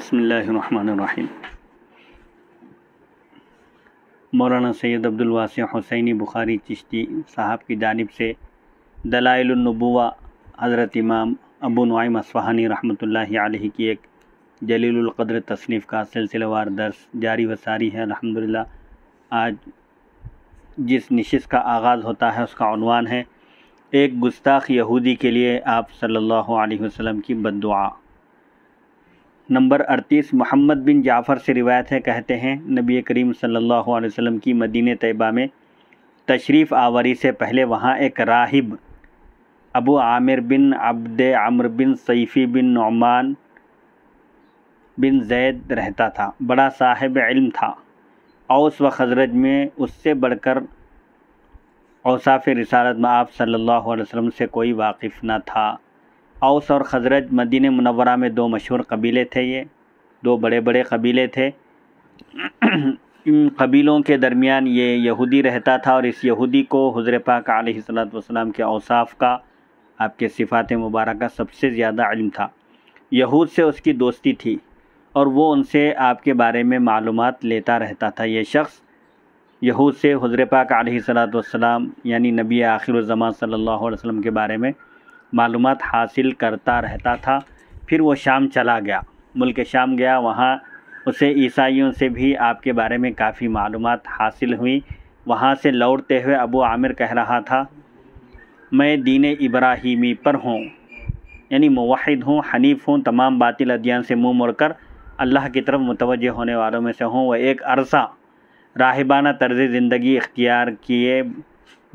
بسم اللہ الرحمن الرحیم۔ مولانا سید عبدالواسع حسینی بخاری چشتی صاحب کی جانب سے دلائل النبوہ حضرت امام ابو نعیم اصفہانی رحمۃ اللہ علیہ کی ایک جلیل القدر تصنیف کا سلسلہ وار درس جاری و ساری ہے الحمدللہ۔ آج جس نشست کا آغاز ہوتا ہے اس کا عنوان ہے ایک گستاخ یہودی کے لیے آپ صلی اللہ علیہ وسلم کی بد دعا۔ نمبر 38 محمد بن جعفر سے روایت ہے، کہتے ہیں نبی کریم صلی اللہ علیہ وسلم کی مدینہ طیبہ میں تشریف آوری سے پہلے وہاں ایک راہب ابو عامر بن عبد عمر بن صیفی بن نعمان بن زید رہتا تھا۔ بڑا صاحب علم تھا۔ اوس و خزرج میں اس سے بڑھ کر اوصاف رسالت میں آپ صلی اللہ علیہ وسلم سے کوئی واقف نہ تھا۔ اوس اور خزرج مدینہ منورہ میں دو مشہور قبیلے تھے، یہ دو بڑے بڑے قبیلے تھے۔ ان قبیلوں کے درمیان یہ یہودی رہتا تھا اور اس یہودی کو حضور پاک علیہ السلام کے اوصاف کا، آپ کے صفات مبارکہ سب سے زیادہ علم تھا۔ یہود سے اس کی دوستی تھی اور وہ ان سے آپ کے بارے میں معلومات لیتا رہتا تھا۔ یہ شخص یہود سے حضور پاک علیہ السلام یعنی نبی آخر الزمان صلی اللہ علیہ وسلم کے بارے میں معلومات حاصل کرتا رہتا تھا۔ پھر وہ شام چلا گیا، ملک شام گیا، وہاں اسے عیسائیوں سے بھی آپ کے بارے میں کافی معلومات حاصل ہوئی۔ وہاں سے لوٹتے ہوئے ابو عامر کہہ رہا تھا، میں دین ابراہیمی پر ہوں، یعنی موحد ہوں، حنیف ہوں، تمام باطل ادیان سے منہ موڑ کر اللہ کی طرف متوجہ ہونے والوں میں سے ہوں۔ وہ ایک عرصہ راہبانہ طرز زندگی اختیار کیے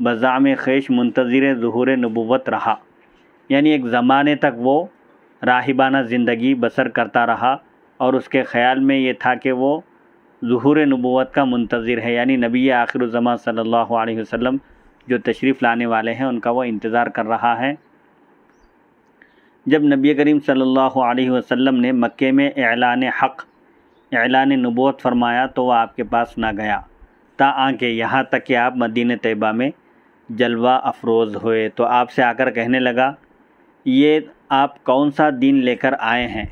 بزعم خویش منتظر ظہور نبوت رہا، یعنی ایک زمانے تک وہ راہبانہ زندگی بسر کرتا رہا اور اس کے خیال میں یہ تھا کہ وہ ظہور نبوت کا منتظر ہے، یعنی نبی آخر الزمان صلی اللہ علیہ وسلم جو تشریف لانے والے ہیں ان کا وہ انتظار کر رہا ہے۔ جب نبی کریم صلی اللہ علیہ وسلم نے مکے میں اعلان حق، اعلان نبوت فرمایا تو وہ آپ کے پاس نہ گیا تاکہ یہاں تک کہ آپ مدینہ طیبہ میں جلوہ افروز ہوئے تو آپ سے آ کر کہنے لگا، یہ آپ کون سا دین لے کر آئے ہیں؟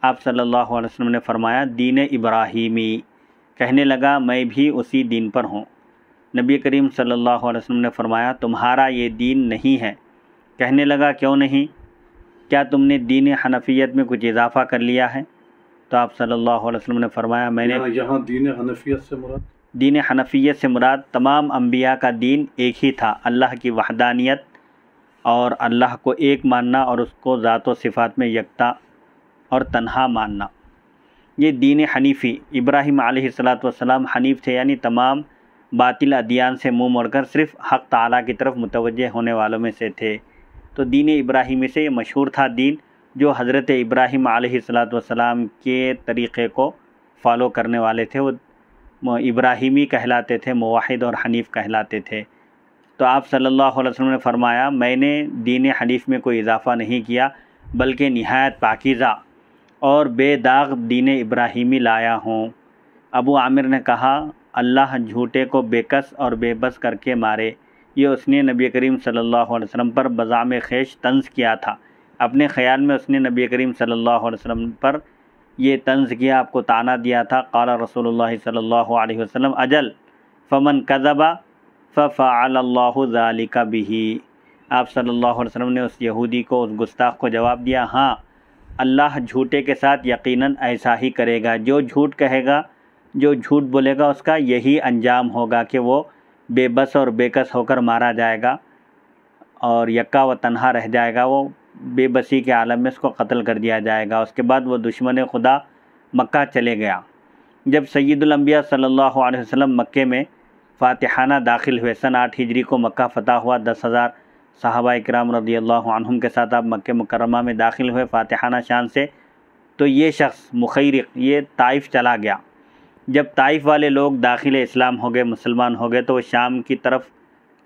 آپ صلی اللہ علیہ وسلم نے فرمایا، دین ابراہیمی۔ کہنے لگا، میں بھی اسی دین پر ہوں۔ نبی کریم صلی اللہ علیہ وسلم نے فرمایا، تمہارا یہ دین نہیں ہے۔ کہنے لگا، کیوں نہیں؟ کیا تم نے دین حنفیت میں کچھ اضافہ کر لیا ہے؟ تو آپ صلی اللہ علیہ وسلم نے فرمایا، میں نے یہاں دین حنفیت سے مراد دین حنفیت سے مراد تمام انبیاء کا دین ایک ہی تھا، اللہ کی وحدانیت اور اللہ کو ایک ماننا اور اس کو ذات و صفات میں یکتا اور تنہا ماننا، یہ دین حنیفی۔ ابراہیم علیہ السلام حنیف تھے، یعنی تمام باطل ادیان سے منہ موڑ کر صرف حق تعالیٰ کی طرف متوجہ ہونے والوں میں سے تھے۔ تو دین ابراہیمی سے یہ مشہور تھا دین جو حضرت ابراہیم علیہ السلام کے طریقے کو فالو کرنے والے تھے، وہ ابراہیمی کہلاتے تھے، موحد اور حنیف کہلاتے تھے۔ تو آپ صلی اللہ علیہ وسلم نے فرمایا، میں نے دین حنیف میں کوئی اضافہ نہیں کیا بلکہ نہایت پاکیزہ اور بے داغ دین ابراہیمی لایا ہوں۔ ابو عامر نے کہا، اللہ جھوٹے کو بے کس اور بے بس کر کے مارے۔ یہ اس نے نبی کریم صلی اللہ علیہ وسلم پر بزعم خویش طنز کیا تھا۔ اپنے خیال میں اس نے نبی کریم صلی اللہ علیہ وسلم پر یہ طنز کیا، آپ کو طعنہ دیا تھا۔ قال رسول اللہ صلی اللہ علیہ وسلم، اجل فمن کذب ففعل اللہ ذلک بہ۔ آپ صلی اللہ علیہ وسلم نے اس یہودی کو، اس گستاخ کو جواب دیا، ہاں اللہ جھوٹے کے ساتھ یقیناً ایسا ہی کرے گا۔ جو جھوٹ کہے گا، جو جھوٹ بولے گا، اس کا یہی انجام ہوگا کہ وہ بے بس اور بے کس ہو کر مارا جائے گا اور یکا و تنہا رہ جائے گا، وہ بے بسی کے عالم میں اس کو قتل کر دیا جائے گا۔ اس کے بعد وہ دشمن خدا مکہ چلے گیا۔ جب سید الانبیاء صلی اللہ علیہ وسلم مکے میں فاتحانہ داخل ہوئے، سن 8 ہجری کو مکہ فتح ہوا، 10,000 صحابہ اکرام رضی اللہ عنہم کے ساتھ آپ مکہ مکرمہ میں داخل ہوئے فاتحانہ شان سے، تو یہ شخص مخیرق یہ طائف چلا گیا۔ جب طائف والے لوگ داخل اسلام ہو گئے، مسلمان ہو گئے، تو وہ شام کی طرف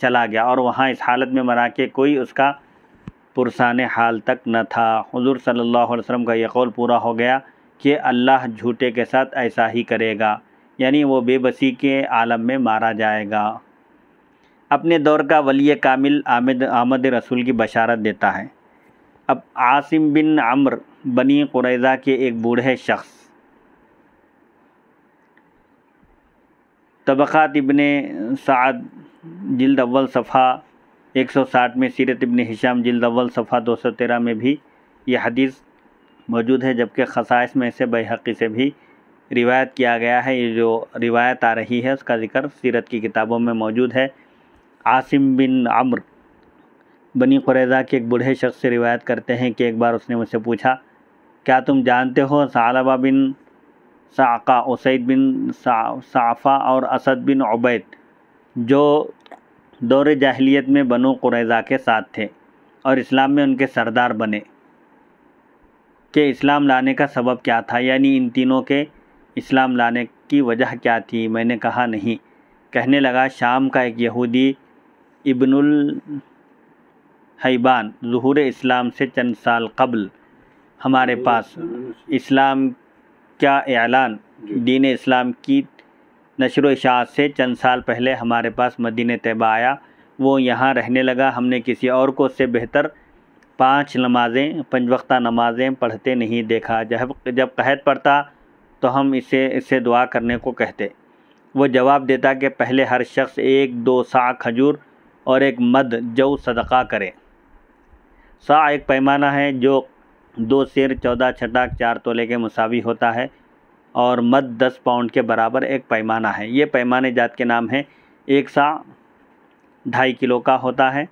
چلا گیا اور وہاں اس حالت میں مرا کہ کوئی اس کا پرسان حال تک نہ تھا۔ حضور صلی اللہ علیہ وسلم کا یہ قول پورا ہو گیا کہ اللہ جھوٹے کے ساتھ ایسا ہی کرے گا، یعنی وہ بے بسی کے عالم میں مارا جائے گا۔ اپنے دور کا ولی کامل آمد رسول کی بشارت دیتا ہے۔ اب عاصم بن عمرو بنی قریظہ کے ایک بوڑھے شخص، طبقات ابن سعد جلد اول صفحہ 160 میں، سیرت ابن ہشام جلد اول صفحہ 213 میں بھی یہ حدیث موجود ہے، جبکہ خصائص میں سے بیہقی سے بھی روایت کیا گیا ہے۔ یہ جو روایت آ رہی ہے اس کا ذکر سیرت کی کتابوں میں موجود ہے۔ عاصم بن عمرو بنی قریظہ کے ایک بوڑھے شخص سے روایت کرتے ہیں کہ ایک بار اس نے مجھ سے پوچھا، کیا تم جانتے ہو ثعلبہ بن صعقہ، اسید بن صعفہ اور اسد بن عبید جو دور جاہلیت میں بنو قریظہ کے ساتھ تھے اور اسلام میں ان کے سردار بنے، کہ اسلام لانے کا سبب کیا تھا؟ یعنی ان تینوں کے اسلام لانے کی وجہ کیا تھی؟ میں نے کہا نہیں۔ کہنے لگا، شام کا ایک یہودی ابن الحیبان ظہور اسلام سے چند سال قبل ہمارے پاس اسلام کا اعلان، دین اسلام کی نشر و اشاعت سے چند سال پہلے ہمارے پاس مدینہ طیبہ آیا۔ وہ یہاں رہنے لگا۔ ہم نے کسی اور کو اس سے بہتر 5 وقتہ نمازیں پڑھتے نہیں دیکھا۔ جب قحط پڑتا تو ہم اسے دعا کرنے کو کہتے۔ وہ جواب دیتا کہ پہلے ہر شخص 1-2 صاع کھجور اور 1 مد جو صدقہ کرے۔ صاع ایک پیمانہ ہے جو 2 سیر 14 چھٹاک 4 تولے کے مساوی ہوتا ہے، اور مد 10 پاؤنڈ کے برابر ایک پیمانہ ہے۔ یہ پیمانے جات کے نام ہیں۔ 1 صاع 2.5 کلو کا ہوتا ہے،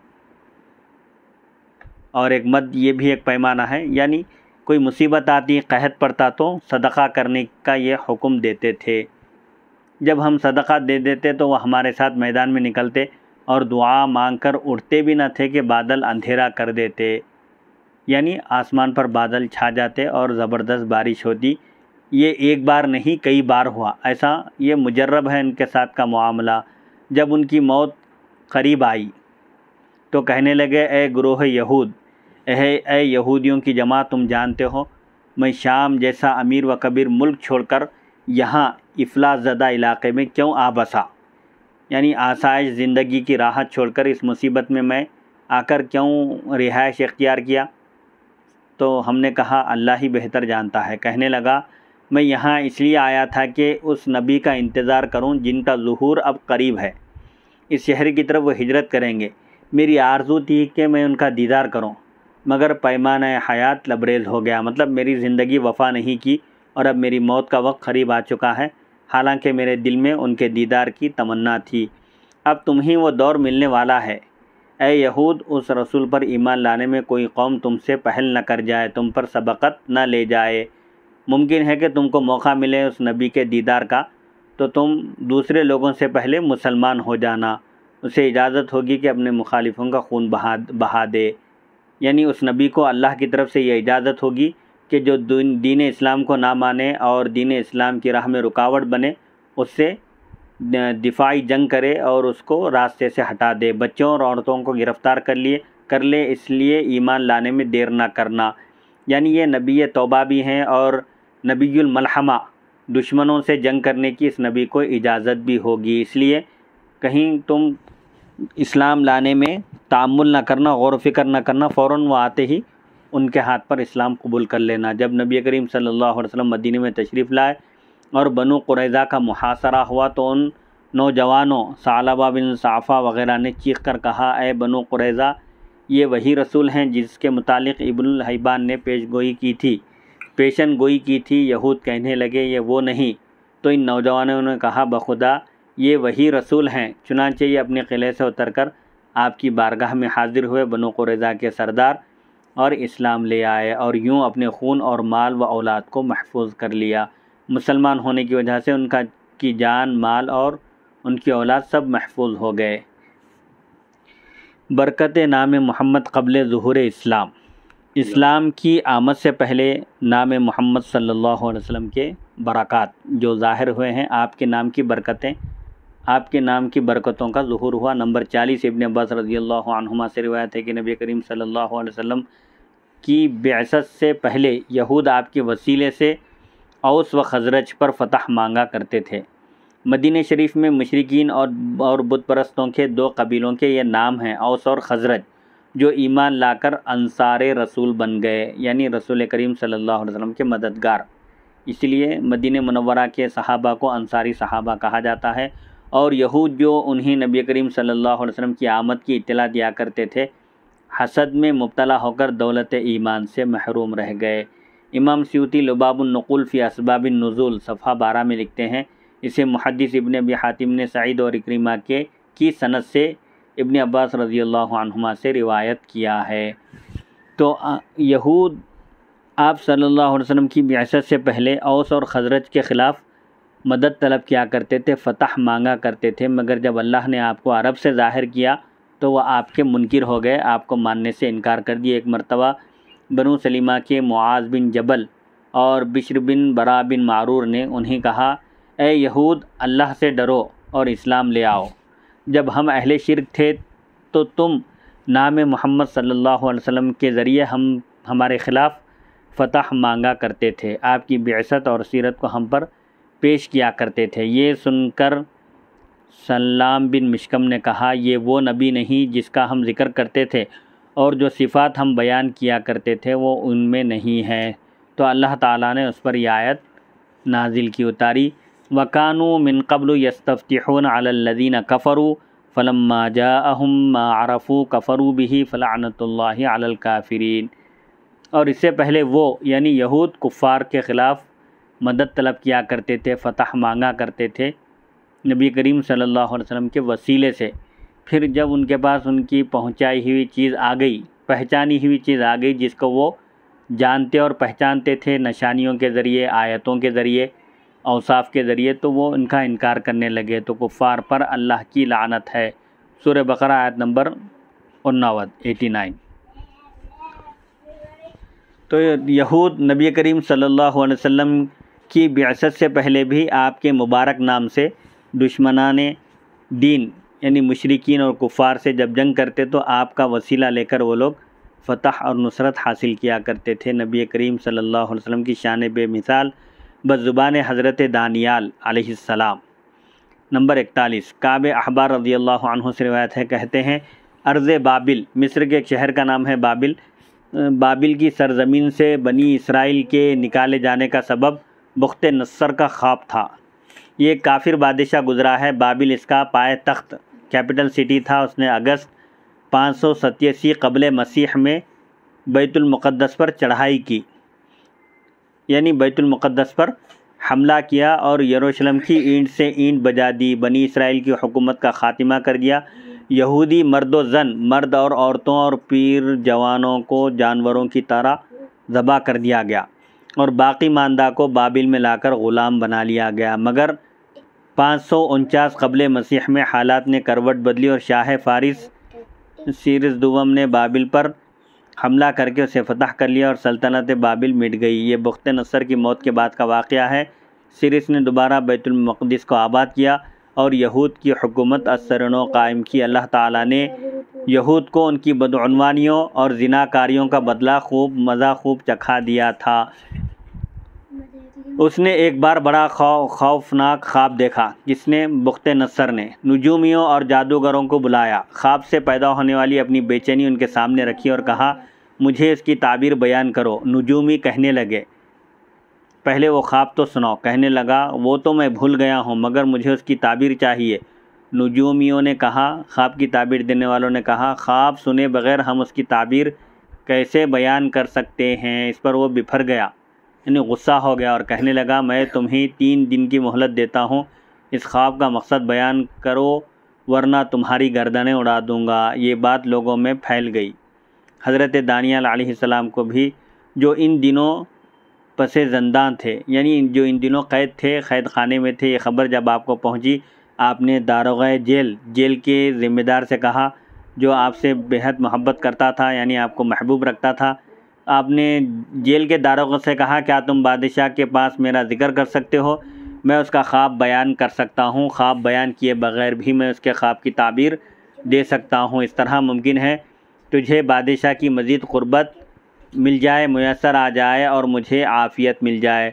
اور 1 مد یہ بھی ایک پیمانہ ہے۔ یعنی کوئی مصیبت آتی، قحط پڑتا تو صدقہ کرنے کا یہ حکم دیتے تھے۔ جب ہم صدقہ دے دیتے تو وہ ہمارے ساتھ میدان میں نکلتے اور دعا مانگ کر اٹھتے بھی نہ تھے کہ بادل اندھیرا کر دیتے، یعنی آسمان پر بادل چھا جاتے اور زبردست بارش ہوتی۔ یہ ایک بار نہیں، کئی بار ہوا ایسا۔ یہ مجرب ہے ان کے ساتھ کا معاملہ۔ جب ان کی موت قریب آئی تو کہنے لگے، اے گروہ یہود، اے یہودیوں کی جماعت، تم جانتے ہو میں شام جیسا امیر و کبیر ملک چھوڑ کر یہاں افلاس زدہ علاقے میں کیوں آ بسا؟ یعنی آسائش زندگی کی راحت چھوڑ کر اس مصیبت میں آ کر کیوں رہائش اختیار کیا؟ تو ہم نے کہا، اللہ ہی بہتر جانتا ہے۔ کہنے لگا، میں یہاں اس لیے آیا تھا کہ اس نبی کا انتظار کروں جن کا ظہور اب قریب ہے۔ اس شہر کی طرف وہ ہجرت کریں گے۔ میری آرزو تھی کہ میں ان کا دیدار کروں، مگر پیمانہ حیات لبریز ہو گیا، مطلب میری زندگی وفا نہیں کی اور اب میری موت کا وقت قریب آ چکا ہے، حالانکہ میرے دل میں ان کے دیدار کی تمنا تھی۔ اب تمہیں وہ دور ملنے والا ہے۔ اے یہود، اس رسول پر ایمان لانے میں کوئی قوم تم سے پہل نہ کر جائے، تم پر سبقت نہ لے جائے۔ ممکن ہے کہ تم کو موقع ملے اس نبی کے دیدار کا تو تم دوسرے لوگوں سے پہلے مسلمان ہو جانا، اسے اجازت ہوگی کہ اپنے مخالفوں کا خون بہا دے۔ یعنی اس نبی کو اللہ کی طرف سے یہ اجازت ہوگی کہ جو دین اسلام کو نہ مانے اور دین اسلام کی راہ میں رکاوٹ بنے، اس سے دفاعی جنگ کرے اور اس کو راستے سے ہٹا دے۔ بچوں اور عورتوں کو گرفتار کر لے، اس لیے ایمان لانے میں دیر نہ کرنا۔ یعنی یہ نبی توبہ بھی ہیں اور نبی الملحمہ، دشمنوں سے جنگ کرنے کی اس نبی کو اجازت بھی ہوگی۔ اس لیے کہیں تم اسلام لانے میں تعامل نہ کرنا، غور و فکر نہ کرنا، فوراً وہ آتے ہی ان کے ہاتھ پر اسلام قبول کر لینا۔ جب نبی کریم صلی اللہ علیہ وسلم مدینہ میں تشریف لائے اور بنو قریظہ کا محاصرہ ہوا تو ان نوجوانوں ثعلبہ بن صعفہ وغیرہ نے چیخ کر کہا، اے بنو قریظہ، یہ وہی رسول ہیں جس کے متعلق ابن الحیبان نے پیشن گوئی کی تھی۔ یہود کہنے لگے، یہ وہ نہیں۔ تو ان نوجوانوں نے کہا، بخدا یہ وہی رسول ہیں۔ چنانچہ یہ اپنے قلعے سے اتر کر آپ کی بارگاہ میں حاضر ہوئے، بنو قریظہ کے سردار، اور اسلام لے آئے اور یوں اپنے خون اور مال و اولاد کو محفوظ کر لیا۔ مسلمان ہونے کی وجہ سے ان کی جان، مال اور ان کی اولاد سب محفوظ ہو گئے۔ برکت نام محمد قبل ظہور اسلام۔ اسلام کی آمد سے پہلے نام محمد صلی اللہ علیہ وسلم کے برکات جو ظاہر ہوئے ہیں، آپ کے نام کی برکتیں، آپ کے نام کی برکتوں کا ظہور ہوا۔ نمبر 40 ابن عباس رضی اللہ عنہما سے روایت ہے کہ نبی کریم صلی اللہ علیہ وسلم کی بعثت سے پہلے یہود آپ کے وسیلے سے اوس و خزرج پر فتح مانگا کرتے تھے۔ مدینہ شریف میں مشرکین اور بت پرستوں کے 2 قبیلوں کے یہ نام ہیں، اوس اور خزرج، جو ایمان لا کر انصار رسول بن گئے، یعنی رسول کریم صلی اللہ علیہ وسلم کے مددگار۔ اس لیے مدینہ منورہ کے صحابہ کو انصاری صحابہ کہا جاتا ہے۔ اور یہود جو انہیں نبی کریم صلی اللہ علیہ وسلم کی آمد کی اطلاع دیا کرتے تھے، حسد میں مبتلا ہو کر دولت ایمان سے محروم رہ گئے۔ امام سیوطی لباب النقول فی اسباب النزول صفحہ 12 میں لکھتے ہیں، اسے محدث ابن ابی حاتم نے سعید اور اکرمہ کی سند سے ابن عباس رضی اللہ عنہما سے روایت کیا ہے۔ تو یہود آپ صلی اللہ علیہ وسلم کی بعثت سے پہلے اوس اور خزرج کے خلاف مدد طلب کیا کرتے تھے، فتح مانگا کرتے تھے، مگر جب اللہ نے آپ کو عرب سے ظاہر کیا تو وہ آپ کے منکر ہو گئے، آپ کو ماننے سے انکار کر دیا۔ ایک مرتبہ بنو سلیمہ کے معاذ بن جبل اور بشر بن برا بن معرور نے انہیں کہا، اے یہود، اللہ سے ڈرو اور اسلام لے آؤ۔ جب ہم اہل شرک تھے تو تم نام محمد صلی اللہ علیہ وسلم کے ذریعے ہمارے خلاف فتح مانگا کرتے تھے، آپ کی بعثت اور سیرت کو ہم پر پیش کیا کرتے تھے۔ یہ سن کر سلام بن مشکم نے کہا، یہ وہ نبی نہیں جس کا ہم ذکر کرتے تھے، اور جو صفات ہم بیان کیا کرتے تھے وہ ان میں نہیں ہے۔ تو اللہ تعالیٰ نے اس پر یہ آیت نازل کی، اتاری، وَكَانُوا مِن قَبْلُ يَسْتَفْتِحُونَ عَلَى الَّذِينَ كَفَرُوا فَلَمَّا جَاءَهُم مَّا عَرَفُوا كَفَرُوا بِهِ فَلَعْنَةُ اللَّهِ عَلَى الْكَافِرِينَ۔ اور اس سے پہلے وہ یعنی یہود کفار کے خلاف مدد طلب کیا کرتے تھے، فتح مانگا کرتے تھے نبی کریم صلی اللہ علیہ وسلم کے وسیلے سے، پھر جب ان کے پاس ان کی پہنچائی ہوئی چیز آ گئی، پہچانی ہوئی چیز آ گئی جس کو وہ جانتے اور پہچانتے تھے نشانیوں کے ذریعے، آیتوں کے ذریعے، اوصاف کے ذریعے، تو وہ ان کا انکار کرنے لگے، تو کفار پر اللہ کی لعنت ہے۔ سورہ بقرہ آیت نمبر 89۔ تو یہود نبی کریم صلی اللہ علیہ وسلم کی بعثت سے پہلے بھی آپ کے مبارک نام سے دشمنان دین یعنی مشرکین اور کفار سے جب جنگ کرتے تو آپ کا وسیلہ لے کر وہ لوگ فتح اور نصرت حاصل کیا کرتے تھے۔ نبی کریم صلی اللہ علیہ وسلم کی شان بے مثال بزبان حضرت دانیال علیہ السلام۔ نمبر 41، کعب احبار رضی اللہ عنہ سے روایت ہے، کہتے ہیں ارض بابل، مصر کے ایک شہر کا نام ہے بابل، بابل کی سرزمین سے بنی اسرائیل کے نکالے جانے کا سبب بخت نصر کا خواب تھا۔ یہ ایک کافر بادشاہ گزرا ہے، بابل اس کا پائے تخت کیپٹل سٹی تھا۔ اس نے اگست 587 قبل مسیح میں بیت المقدس پر چڑھائی کی، یعنی بیت المقدس پر حملہ کیا اور یروشلم کی اینٹ سے اینٹ بجا دی، بنی اسرائیل کی حکومت کا خاتمہ کر دیا۔ یہودی مرد و زن، مرد اور عورتوں اور پیر جوانوں کو جانوروں کی طرح ذبح کر دیا گیا، اور باقی ماندہ کو بابل میں لا کر غلام بنا لیا گیا۔ مگر 549 قبل مسیح میں حالات نے کروٹ بدلی اور شاہ فارس سیرس دوم نے بابل پر حملہ کر کے اسے فتح کر لیا اور سلطنت بابل مٹ گئی۔ یہ بخت نصر کی موت کے بعد کا واقعہ ہے۔ سیرس نے دوبارہ بیت المقدس کو آباد کیا اور یہود کی حکومت ازسرنو قائم کی۔ اللہ تعالیٰ نے یہود کو ان کی بدعنوانیوں اور زناکاریوں کا بدلہ خوب چکھا دیا تھا۔ اس نے ایک بار بڑا خوفناک خواب دیکھا جس نے بخت نصر نے نجومیوں اور جادوگروں کو بلایا، خواب سے پیدا ہونے والی اپنی بے چینی ان کے سامنے رکھی اور کہا، مجھے اس کی تعبیر بیان کرو۔ نجومی کہنے لگے، پہلے وہ خواب تو سناؤ۔ کہنے لگا، وہ تو میں بھول گیا ہوں مگر مجھے اس کی تعبیر چاہیے۔ نجومیوں نے کہا، خواب کی تعبیر دینے والوں نے کہا، خواب سنے بغیر ہم اس کی تعبیر کیسے بیان کر سکتے ہیں؟ اس پر وہ بپھر گیا، یعنی غصہ ہو گیا اور کہنے لگا، میں تمہیں 3 دن کی مہلت دیتا ہوں، اس خواب کا مقصد بیان کرو ورنہ تمہاری گردنیں اڑا دوں گا۔ یہ بات لوگوں میں پھیل گئی۔ حضرت دانیال علیہ السلام کو بھی، جو ان دنوں پس زندان تھے، یعنی جو ان دنوں قید تھے، قید خانے میں تھے، یہ خبر جب آپ کو پہنچی، آپ نے داروغہ جیل کے ذمہ دار سے کہا، جو آپ سے بہت محبت کرتا تھا، یعنی آپ کو محبوب رکھتا تھا، آپ نے جیل کے داروغہ سے کہا، کیا تم بادشاہ کے پاس میرا ذکر کر سکتے ہو؟ میں اس کا خواب بیان کر سکتا ہوں، خواب بیان کیے بغیر بھی میں اس کے خواب کی تعبیر دے سکتا ہوں۔ اس طرح ممکن ہے تجھے بادشاہ کی مزید قربت مل جائے، میسر آ جائے اور مجھے عافیت مل جائے۔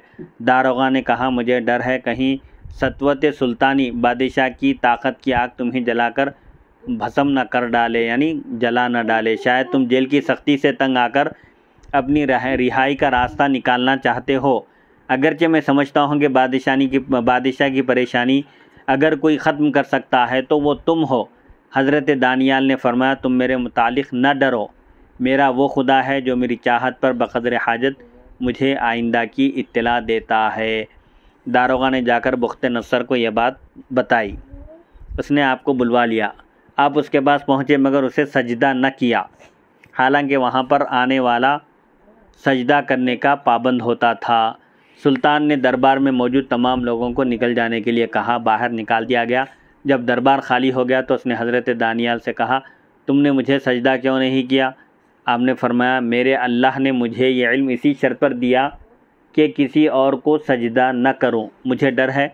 داروغہ نے کہا، مجھے ڈر ہے کہیں سطوت سلطانی، بادشاہ کی طاقت کی آگ تمہیں جلا کر بھسم نہ کر ڈالے، یعنی جلا نہ ڈالے۔ شاید تم جیل کی سختی سے تنگ آ کر اپنی رہائی کا راستہ نکالنا چاہتے ہو۔ اگرچہ میں سمجھتا ہوں کہ بادشاہ کی پریشانی اگر کوئی ختم کر سکتا ہے تو وہ تم ہو۔ حضرت دانیال نے فرمایا، تم میرے متعلق نہ ڈرو، میرا وہ خدا ہے جو میری چاہت پر بقدر حاجت مجھے آئندہ کی اطلاع دیتا ہے۔ داروغہ نے جا کر بخت نصر کو یہ بات بتائی۔ اس نے آپ کو بلوا لیا۔ آپ اس کے پاس پہنچے مگر اسے سجدہ نہ کیا، حالانکہ وہاں پر آنے والا سجدہ کرنے کا پابند ہوتا تھا۔ سلطان نے دربار میں موجود تمام لوگوں کو نکل جانے کے لیے کہا۔ باہر نکال دیا گیا۔ جب دربار خالی ہو گیا تو اس نے حضرت دانیال سے کہا، تم نے مجھے سجدہ کیوں نہیں کیا؟ آپ نے فرمایا، میرے اللہ نے مجھے یہ علم اسی شرط پر دیا کہ کسی اور کو سجدہ نہ کروں۔ مجھے ڈر ہے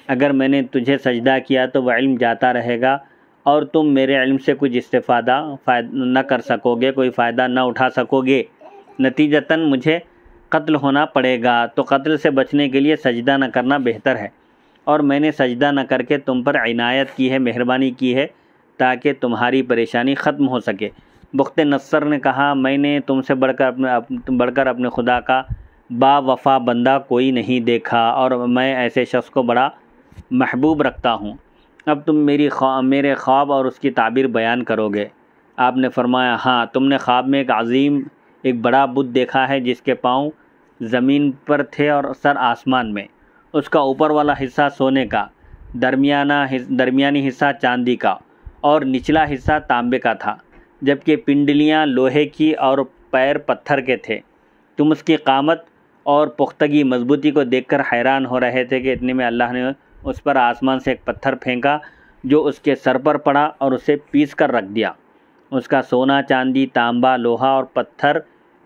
اگر میں نے تجھے سجدہ کیا تو وہ علم جاتا رہے گا اور تم میرے علم سے کچھ استفادہ نہ کر سکو گے، کوئی فائدہ نہ اٹھا سکو گے، نتیجتاً مجھے قتل ہونا پڑے گا۔ تو قتل سے بچنے کے لیے سجدہ نہ کرنا بہتر ہے، اور میں نے سجدہ نہ کر کے تم پر عنایت کی ہے، مہربانی کی ہے تاکہ تمہاری پریشانی ختم ہو سکے۔ بخت نصر نے کہا، میں نے تم سے بڑھ کر اپنے خدا کا با وفا بندہ کوئی نہیں دیکھا، اور میں ایسے شخص کو بڑا محبوب رکھتا ہوں۔ اب تم میرے خواب اور اس کی تعبیر بیان کرو گے۔ آپ نے فرمایا، ہاں، تم نے خواب میں ایک بڑا بت دیکھا ہے جس کے پاؤں زمین پر تھے اور سر آسمان میں۔ اس کا اوپر والا حصہ سونے کا، درمیانی حصہ چاندی کا اور نچلا حصہ تانبے کا تھا، جبکہ پنڈلیاں لوہے کی اور پیر پتھر کے تھے۔ تم اس کی قامت اور پختگی مضبوطی کو دیکھ کر حیران ہو رہے تھے کہ اتنے میں اللہ نے اس پر آسمان سے ایک پتھر پھینکا جو اس کے سر پر پڑا اور اسے پیس کر رکھ دیا۔ اس کا سونا، چاندی، تانبا، لوہا اور پتھر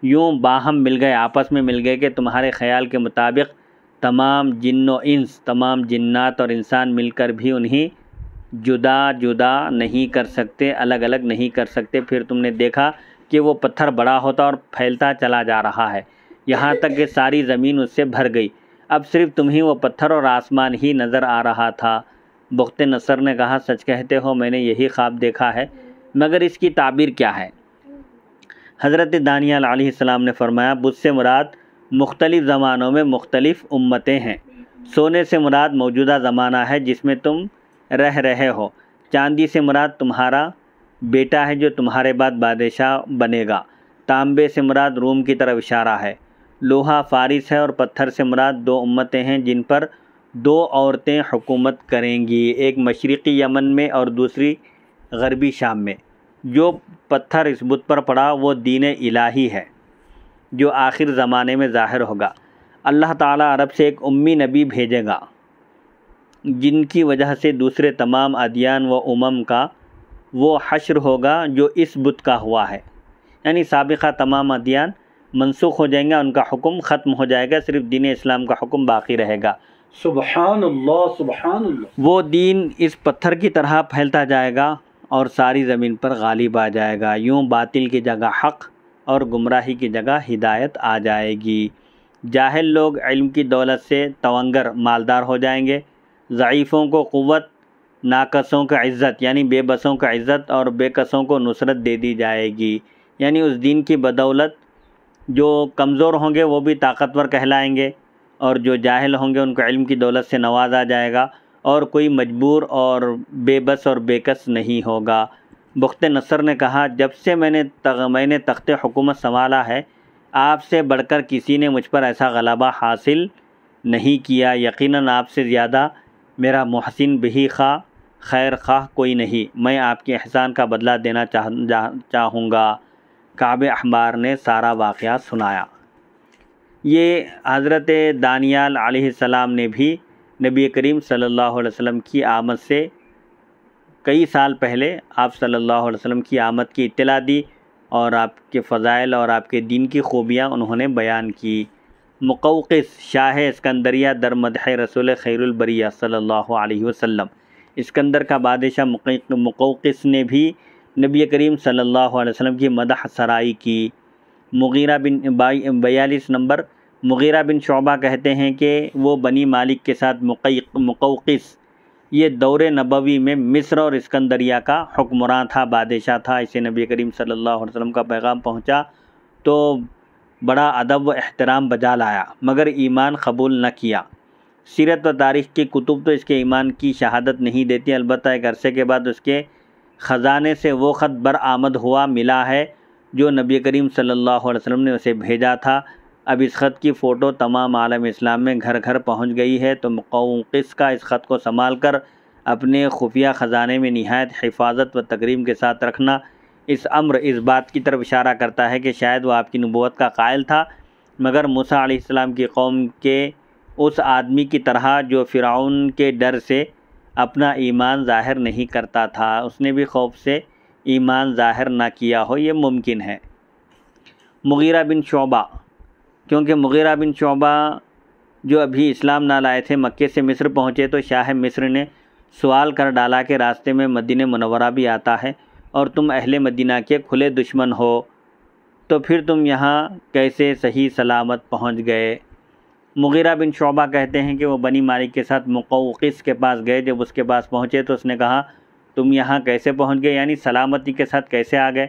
یوں باہم مل گئے، آپس میں مل گئے کہ تمہارے خیال کے مطابق تمام جن و انس، تمام جنات اور انسان مل کر بھی انہیں جدا جدا نہیں کر سکتے، الگ الگ نہیں کر سکتے۔ پھر تم نے دیکھا کہ وہ پتھر بڑا ہوتا اور پھیلتا چلا جا رہا ہے، یہاں تک کہ ساری زمین اس سے بھر گئی۔ اب صرف تمہیں وہ پتھر اور آسمان ہی نظر آ رہا تھا۔ بخت نصر نے کہا، سچ کہتے ہو، میں نے یہی خواب دیکھا ہے، مگر اس کی تعبیر کیا ہے؟ حضرت دانیال علیہ السلام نے فرمایا، بت سے مراد مختلف زمانوں میں مختلف امتیں ہیں۔ سونے سے مراد موجودہ زمانہ ہے جس میں تم رہ رہے ہو۔ چاندی سے مراد تمہارا بیٹا ہے جو تمہارے بعد بادشاہ بنے گا۔ تانبے سے مراد روم کی طرف اشارہ ہے۔ لوہا فارس ہے، اور پتھر سے مراد 2 امتیں ہیں جن پر 2 عورتیں حکومت کریں گی، ایک مشرقی یمن میں اور دوسری غربی شام میں۔ جو پتھر اس بت پر پڑا وہ دین الہی ہے جو آخر زمانے میں ظاہر ہوگا۔ اللہ تعالیٰ عرب سے ایک امی نبی بھیجے گا جن کی وجہ سے دوسرے تمام ادیان و امم کا وہ حشر ہوگا جو اس بت کا ہوا ہے، یعنی سابقہ تمام ادیان منسوخ ہو جائیں گا، ان کا حکم ختم ہو جائے گا، صرف دین اسلام کا حکم باقی رہے گا۔ سبحان اللہ، سبحان اللہ۔ وہ دین اس پتھر کی طرح پھیلتا جائے گا اور ساری زمین پر غالب آ جائے گا۔ یوں باطل کی جگہ حق اور گمراہی کی جگہ ہدایت آ جائے گی۔ جاہل لوگ علم کی دولت سے تونگر مالدار ہو جائیں گے، ضعیفوں کو قوت، ناقصوں کو عزت، یعنی بے بسوں کو عزت اور بے کسوں کو نصرت دے دی جائے گی، یعنی اس دین کی بدولت جو کمزور ہوں گے وہ بھی طاقتور کہلائیں گے، اور جو جاہل ہوں گے ان کو علم کی دولت سے نوازا جائے گا، اور کوئی مجبور اور بے بس اور بے کس نہیں ہوگا۔ بخت نصر نے کہا، جب سے میں نے تخت حکومت سنبھالا ہے، آپ سے بڑھ کر کسی نے مجھ پر ایسا غلبہ حاصل نہیں کیا۔ یقیناً آپ سے زیادہ میرا محسن بہی خواہ، خیر خواہ کوئی نہیں۔ میں آپ کے احسان کا بدلہ دینا چاہوں گا۔ کعب احبار نے سارا واقعہ سنایا۔ یہ حضرت دانیال علیہ السلام نے بھی نبی کریم صلی اللہ علیہ وسلم کی آمد سے کئی سال پہلے آپ صلی اللہ علیہ وسلم کی آمد کی اطلاع دی، اور آپ کے فضائل اور آپ کے دین کی خوبیاں انہوں نے بیان کی۔ مقوقس شاہ اسکندریہ در مدح رسول خیر البریہ صلی اللہ علیہ وسلم، اسکندر کا بادشاہ مقوقس نے بھی نبی کریم صلی اللہ علیہ وسلم کی مدح سرائی کی۔ مغیرہ بن 42 نمبر مغیرہ بن شعبہ کہتے ہیں کہ وہ بنی مالک کے ساتھ مقوقس یہ دور نبوی میں مصر اور اسکندریہ کا حکمراں تھا، بادشاہ تھا۔ اسے نبی کریم صلی اللہ علیہ وسلم کا پیغام پہنچا تو بڑا ادب و احترام بجا لایا، مگر ایمان قبول نہ کیا۔ سیرت و تاریخ کی کتب تو اس کے ایمان کی شہادت نہیں دیتی، البتہ ایک عرصے کے بعد اس کے خزانے سے وہ خط برآمد ہوا ملا ہے جو نبی کریم صلی اللہ علیہ وسلم نے اسے بھیجا تھا۔ اب اس خط کی فوٹو تمام عالم اسلام میں گھر گھر پہنچ گئی ہے، تو مقوقس کا اس خط کو سنبھال کر اپنے خفیہ خزانے میں نہایت حفاظت و تکریم کے ساتھ رکھنا۔ اس امر اس بات کی طرف اشارہ کرتا ہے کہ شاید وہ آپ کی نبوت کا قائل تھا، مگر موسیٰ علیہ السلام کی قوم کے اس آدمی کی طرح جو فرعون کے ڈر سے اپنا ایمان ظاہر نہیں کرتا تھا، اس نے بھی خوف سے ایمان ظاہر نہ کیا ہو، یہ ممکن ہے۔ مغیرہ بن شعبہ، کیونکہ مغیرہ بن شعبہ جو ابھی اسلام نہ لائے تھے، مکے سے مصر پہنچے تو شاہ مصر نے سوال کر ڈالا کہ راستے میں مدینہ منورہ بھی آتا ہے اور تم اہل مدینہ کے کھلے دشمن ہو، تو پھر تم یہاں کیسے صحیح سلامت پہنچ گئے؟ مغیرہ بن شعبہ کہتے ہیں کہ وہ بنی مالک کے ساتھ مقوقس کے پاس گئے، جب اس کے پاس پہنچے تو اس نے کہا تم یہاں کیسے پہنچ گئے، یعنی سلامتی کے ساتھ کیسے آ گئے؟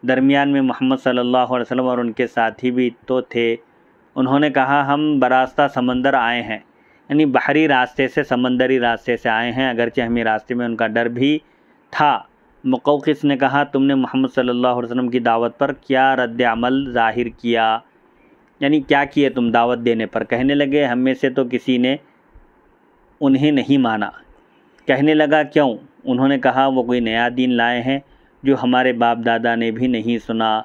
درمیان میں محمد صلی اللہ علیہ وسلم اور ان کے ساتھی بھی تو تھے۔ انہوں نے کہا ہم براستہ سمندر آئے ہیں، یعنی بحری راستے سے، سمندری راستے سے آئے ہیں، اگرچہ ہمیں راستے میں ان کا ڈر بھی تھا۔ مقوقس نے کہا تم نے محمد صلی اللہ علیہ وسلم کی دعوت پر کیا رد عمل ظاہر کیا، یعنی کیا کیے تم دعوت دینے پر؟ کہنے لگے ہم میں سے تو کسی نے انہیں نہیں مانا۔ کہنے لگا کیوں؟ انہوں نے کہا وہ کوئی نیا دین لائے ہیں جو ہمارے باپ دادا نے بھی نہیں سنا،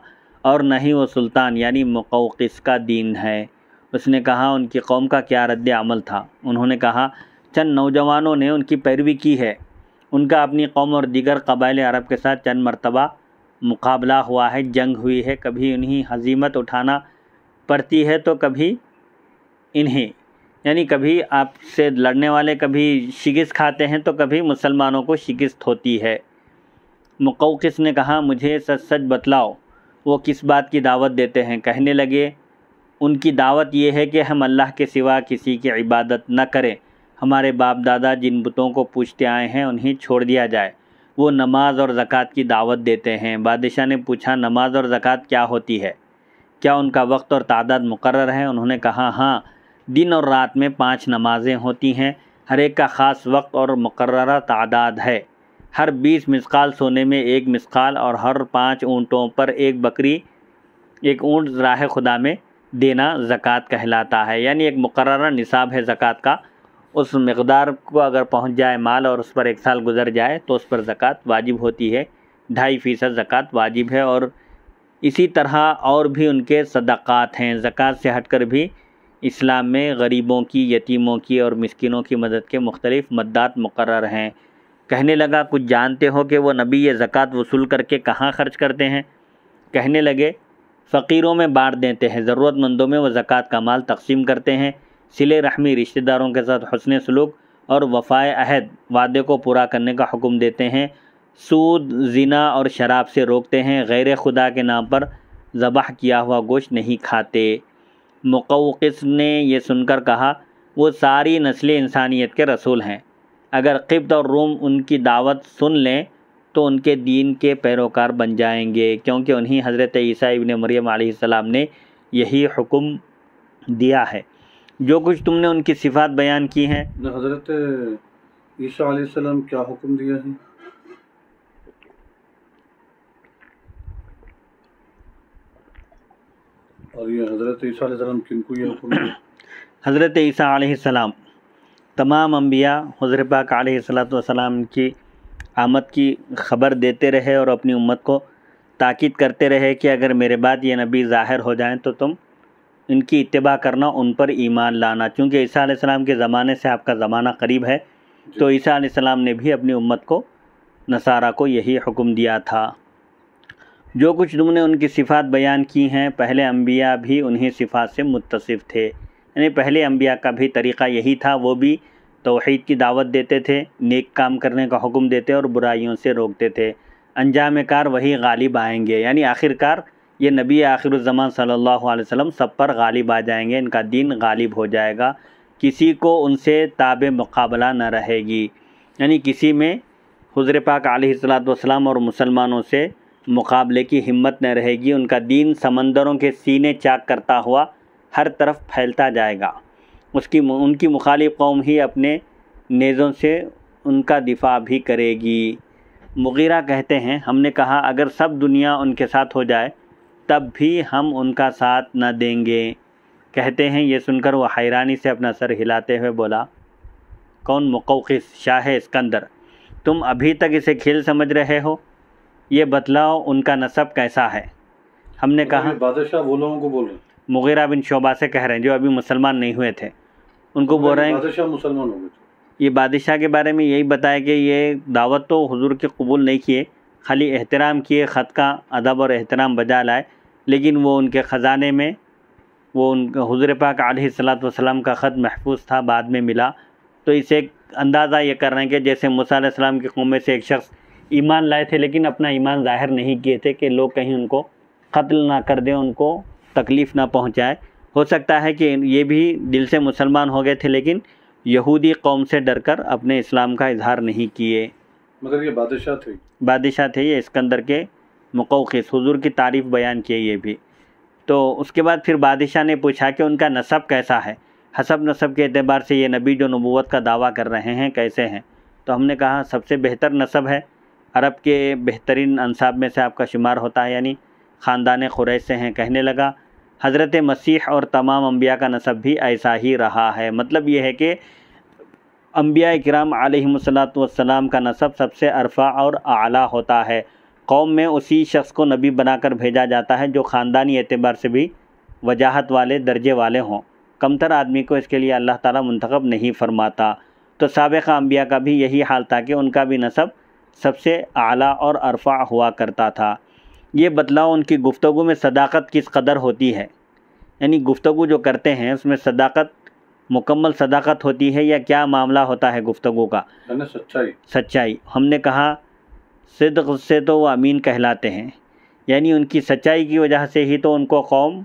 اور نہ ہی وہ سلطان یعنی مقوقس کا دین ہے۔ اس نے کہا ان کی قوم کا کیا رد عمل تھا؟ انہوں نے کہا چند نوجوانوں نے ان کی پیروی کی ہے، ان کا اپنی قوم اور دیگر قبائل عرب کے ساتھ چند مرتبہ مقابلہ ہوا ہے، جنگ ہوئی ہے، کبھی انہیں ہزیمت اٹھانا پڑتی ہے تو کبھی انہیں، یعنی کبھی آپ سے لڑنے والے کبھی شکست کھاتے ہیں تو کبھی مسلمانوں کو شکست ہوتی ہے۔ مقوقس نے کہا مجھے سچ سچ بتلاؤ وہ کس بات کی دعوت دیتے ہیں؟ کہنے لگے ان کی دعوت یہ ہے کہ ہم اللہ کے سوا کسی کی عبادت نہ کریں، ہمارے باپ دادا جن بتوں کو پوجتے آئے ہیں انہیں چھوڑ دیا جائے۔ وہ نماز اور زکوٰۃ کی دعوت دیتے ہیں۔ بادشاہ نے پوچھا نماز اور زکوٰۃ کیا ہوتی ہے؟ کیا ان کا وقت اور تعداد مقرر ہے؟ انہوں نے کہا ہاں، دن اور رات میں 5 نمازیں ہوتی ہیں، ہر ایک کا خاص وقت اور مقررہ تعداد ہے۔ ہر 20 مثقال سونے میں 1 مثقال، اور ہر 5 اونٹوں پر 1 بکری، 1 اونٹ راہ خدا میں دینا زکوٰۃ کہلاتا ہے، یعنی ایک مقررہ نصاب ہے زکوٰۃ کا۔ اس مقدار کو اگر پہنچ جائے مال اور اس پر 1 سال گزر جائے تو اس پر زکوٰۃ واجب ہوتی ہے، 2.5% زکوٰۃ واجب ہے۔ اور اسی طرح اور بھی ان کے صدقات ہیں۔ زکوٰۃ سے ہٹ کر بھی اسلام میں غریبوں کی، یتیموں کی اور مسکینوں کی مدد کے مختلف مدات مقرر ہیں۔ کہنے لگا کچھ جانتے ہو کہ وہ نبی یہ زکوٰۃ وصول کر کے کہاں خرچ کرتے ہیں؟ کہنے لگے فقیروں میں بانٹ دیتے ہیں، ضرورت مندوں میں وہ زکوٰۃ کا مال تقسیم کرتے ہیں، صلہ رحمی، رشتہ داروں کے ساتھ حسن سلوک اور وفائے عہد، وعدے کو پورا کرنے کا حکم دیتے ہیں، سود، زنا اور شراب سے روکتے ہیں، غیر خدا کے نام پر ذبح کیا ہوا گوشت نہیں کھاتے۔ مقوقس نے یہ سن کر کہا وہ ساری نسل انسانیت کے رسول ہیں، اگر قبط اور روم ان کی دعوت سن لیں تو ان کے دین کے پیروکار بن جائیں گے، کیونکہ انہیں حضرت عیسیٰ ابن مریم علیہ السلام نے یہی حکم دیا ہے۔ جو کچھ تم نے ان کی صفات بیان کی ہیں، حضرت عیسیٰ علیہ السلام کیا حکم دیا ہے؟ اور یہ حضرت عیسیٰ علیہ السلام کن کو یہ حکم دیا؟ حضرت عیسیٰ علیہ السلام تمام انبیاء حضرت پاک علیہ السلام کی آمد کی خبر دیتے رہے اور اپنی امت کو تاکید کرتے رہے کہ اگر میرے بعد یہ نبی ظاہر ہو جائیں تو تم ان کی اتباع کرنا، ان پر ایمان لانا، چونکہ عیسیٰ علیہ السلام کے زمانے سے آپ کا زمانہ قریب ہے۔ تو عیسیٰ علیہ السلام نے بھی اپنی امت کو، نصارہ کو، یہی حکم دیا تھا۔ جو کچھ تم نے ان کی صفات بیان کی ہیں، پہلے انبیاء بھی انہی صفات سے متصف تھے، یعنی پہلے انبیاء کا بھی طریقہ یہی تھا، وہ بھی توحید کی دعوت دیتے تھے، نیک کام کرنے کا حکم دیتے اور برائیوں سے روکتے تھے۔ انجام کار وہی غالب آئیں گے، یعنی آخر کار یہ نبی آخر الزمان صلی اللہ علیہ وسلم سب پر غالب آ جائیں گے، ان کا دین غالب ہو جائے گا، کسی کو ان سے تاب مقابلہ نہ رہے گی۔ یعنی کسی میں حضور پاک علیہ الصلوۃ والسلام اور مسلمانوں سے مقابلے کی ہمت نہ رہے گی. ان کا دین سمندروں کے سینے چاک کرتا ہوا ہر طرف پھیلتا جائے گا. ان کی مخالف قوم ہی اپنے نیزوں سے ان کا دفاع بھی کرے گی. مغیرہ کہتے ہیں ہم نے کہا اگر سب دنیا ان کے ساتھ ہو جائے تب بھی ہم ان کا ساتھ نہ دیں گے. کہتے ہیں یہ سن کر وہ حیرانی سے اپنا سر ہلاتے ہوئے بولا کون؟ مقوقس شاہ اسکندر. تم ابھی تک اسے کھیل سمجھ رہے ہو؟ یہ بتلاؤ ان کا نسب کیسا ہے؟ ہم نے کہا بادشاہ وہ لوگوں کو بول رہے ہیں، مغیرہ بن شعبہ سے کہہ رہے ہیں جو ابھی مسلمان نہیں ہوئے تھے. ان کو بول رہے ہیں بادشاہ مسلمان ہو گئے تھے. یہ بادشاہ کے بارے میں یہی بتایا کہ یہ دعوت تو حضور کے قبول نہیں کیے، خالی احترام کیے، خط کا ادب اور احترام بجا لائے، لیکن وہ ان کے خزانے میں وہ ان حضور پاک علیہ الصلوۃ والسلام کا خط محفوظ تھا، بعد میں ملا. تو اسے ایک اندازہ یہ کر رہے ہیں کہ جیسے موسیٰ علیہ السلام کی قوم میں سے ایک شخص ایمان لائے تھے لیکن اپنا ایمان ظاہر نہیں کیے تھے کہ لوگ کہیں ان کو قتل نہ کر دیں، ان کو تکلیف نہ پہنچائے. ہو سکتا ہے کہ یہ بھی دل سے مسلمان ہو گئے تھے لیکن یہودی قوم سے ڈر کر اپنے اسلام کا اظہار نہیں کیے. مگر یہ بادشاہ تھے یہ اسکندر کے مقوقس، حضور کی تعریف بیان کیے یہ بھی. تو اس کے بعد پھر بادشاہ نے پوچھا کہ ان کا نسب کیسا ہے؟ حسب نسب کے اعتبار سے یہ نبی جو نبوت کا دعویٰ کر رہے ہیں کیسے ہیں؟ تو ہم نے کہا سب سے بہتر نسب ہے، عرب کے بہترین انساب میں سے آپ کا شمار ہوتا ہے، یعنی خاندان قریش سے ہیں. کہنے لگا حضرت مسیح اور تمام انبیاء کا نسب بھی ایسا ہی رہا ہے. مطلب یہ ہے کہ انبیاء کرام علیہم الصلوۃ والسلام کا نسب سب سے ارفع اور اعلیٰ ہوتا ہے. قوم میں اسی شخص کو نبی بنا کر بھیجا جاتا ہے جو خاندانی اعتبار سے بھی وجاہت والے درجے والے ہوں. کمتر آدمی کو اس کے لیے اللہ تعالیٰ منتخب نہیں فرماتا. تو سابقہ انبیاء کا بھی یہی حال تھا کہ ان کا بھی نسب سب سے اعلیٰ اور ارفع ہوا کرتا تھا. یہ بتلاؤ ان کی گفتگو میں صداقت کس قدر ہوتی ہے؟ یعنی گفتگو جو کرتے ہیں اس میں صداقت، مکمل صداقت ہوتی ہے یا کیا معاملہ ہوتا ہے گفتگو کا؟ سچائی. ہم نے کہا صدق سے تو وہ امین کہلاتے ہیں، یعنی ان کی سچائی کی وجہ سے ہی تو ان کو قوم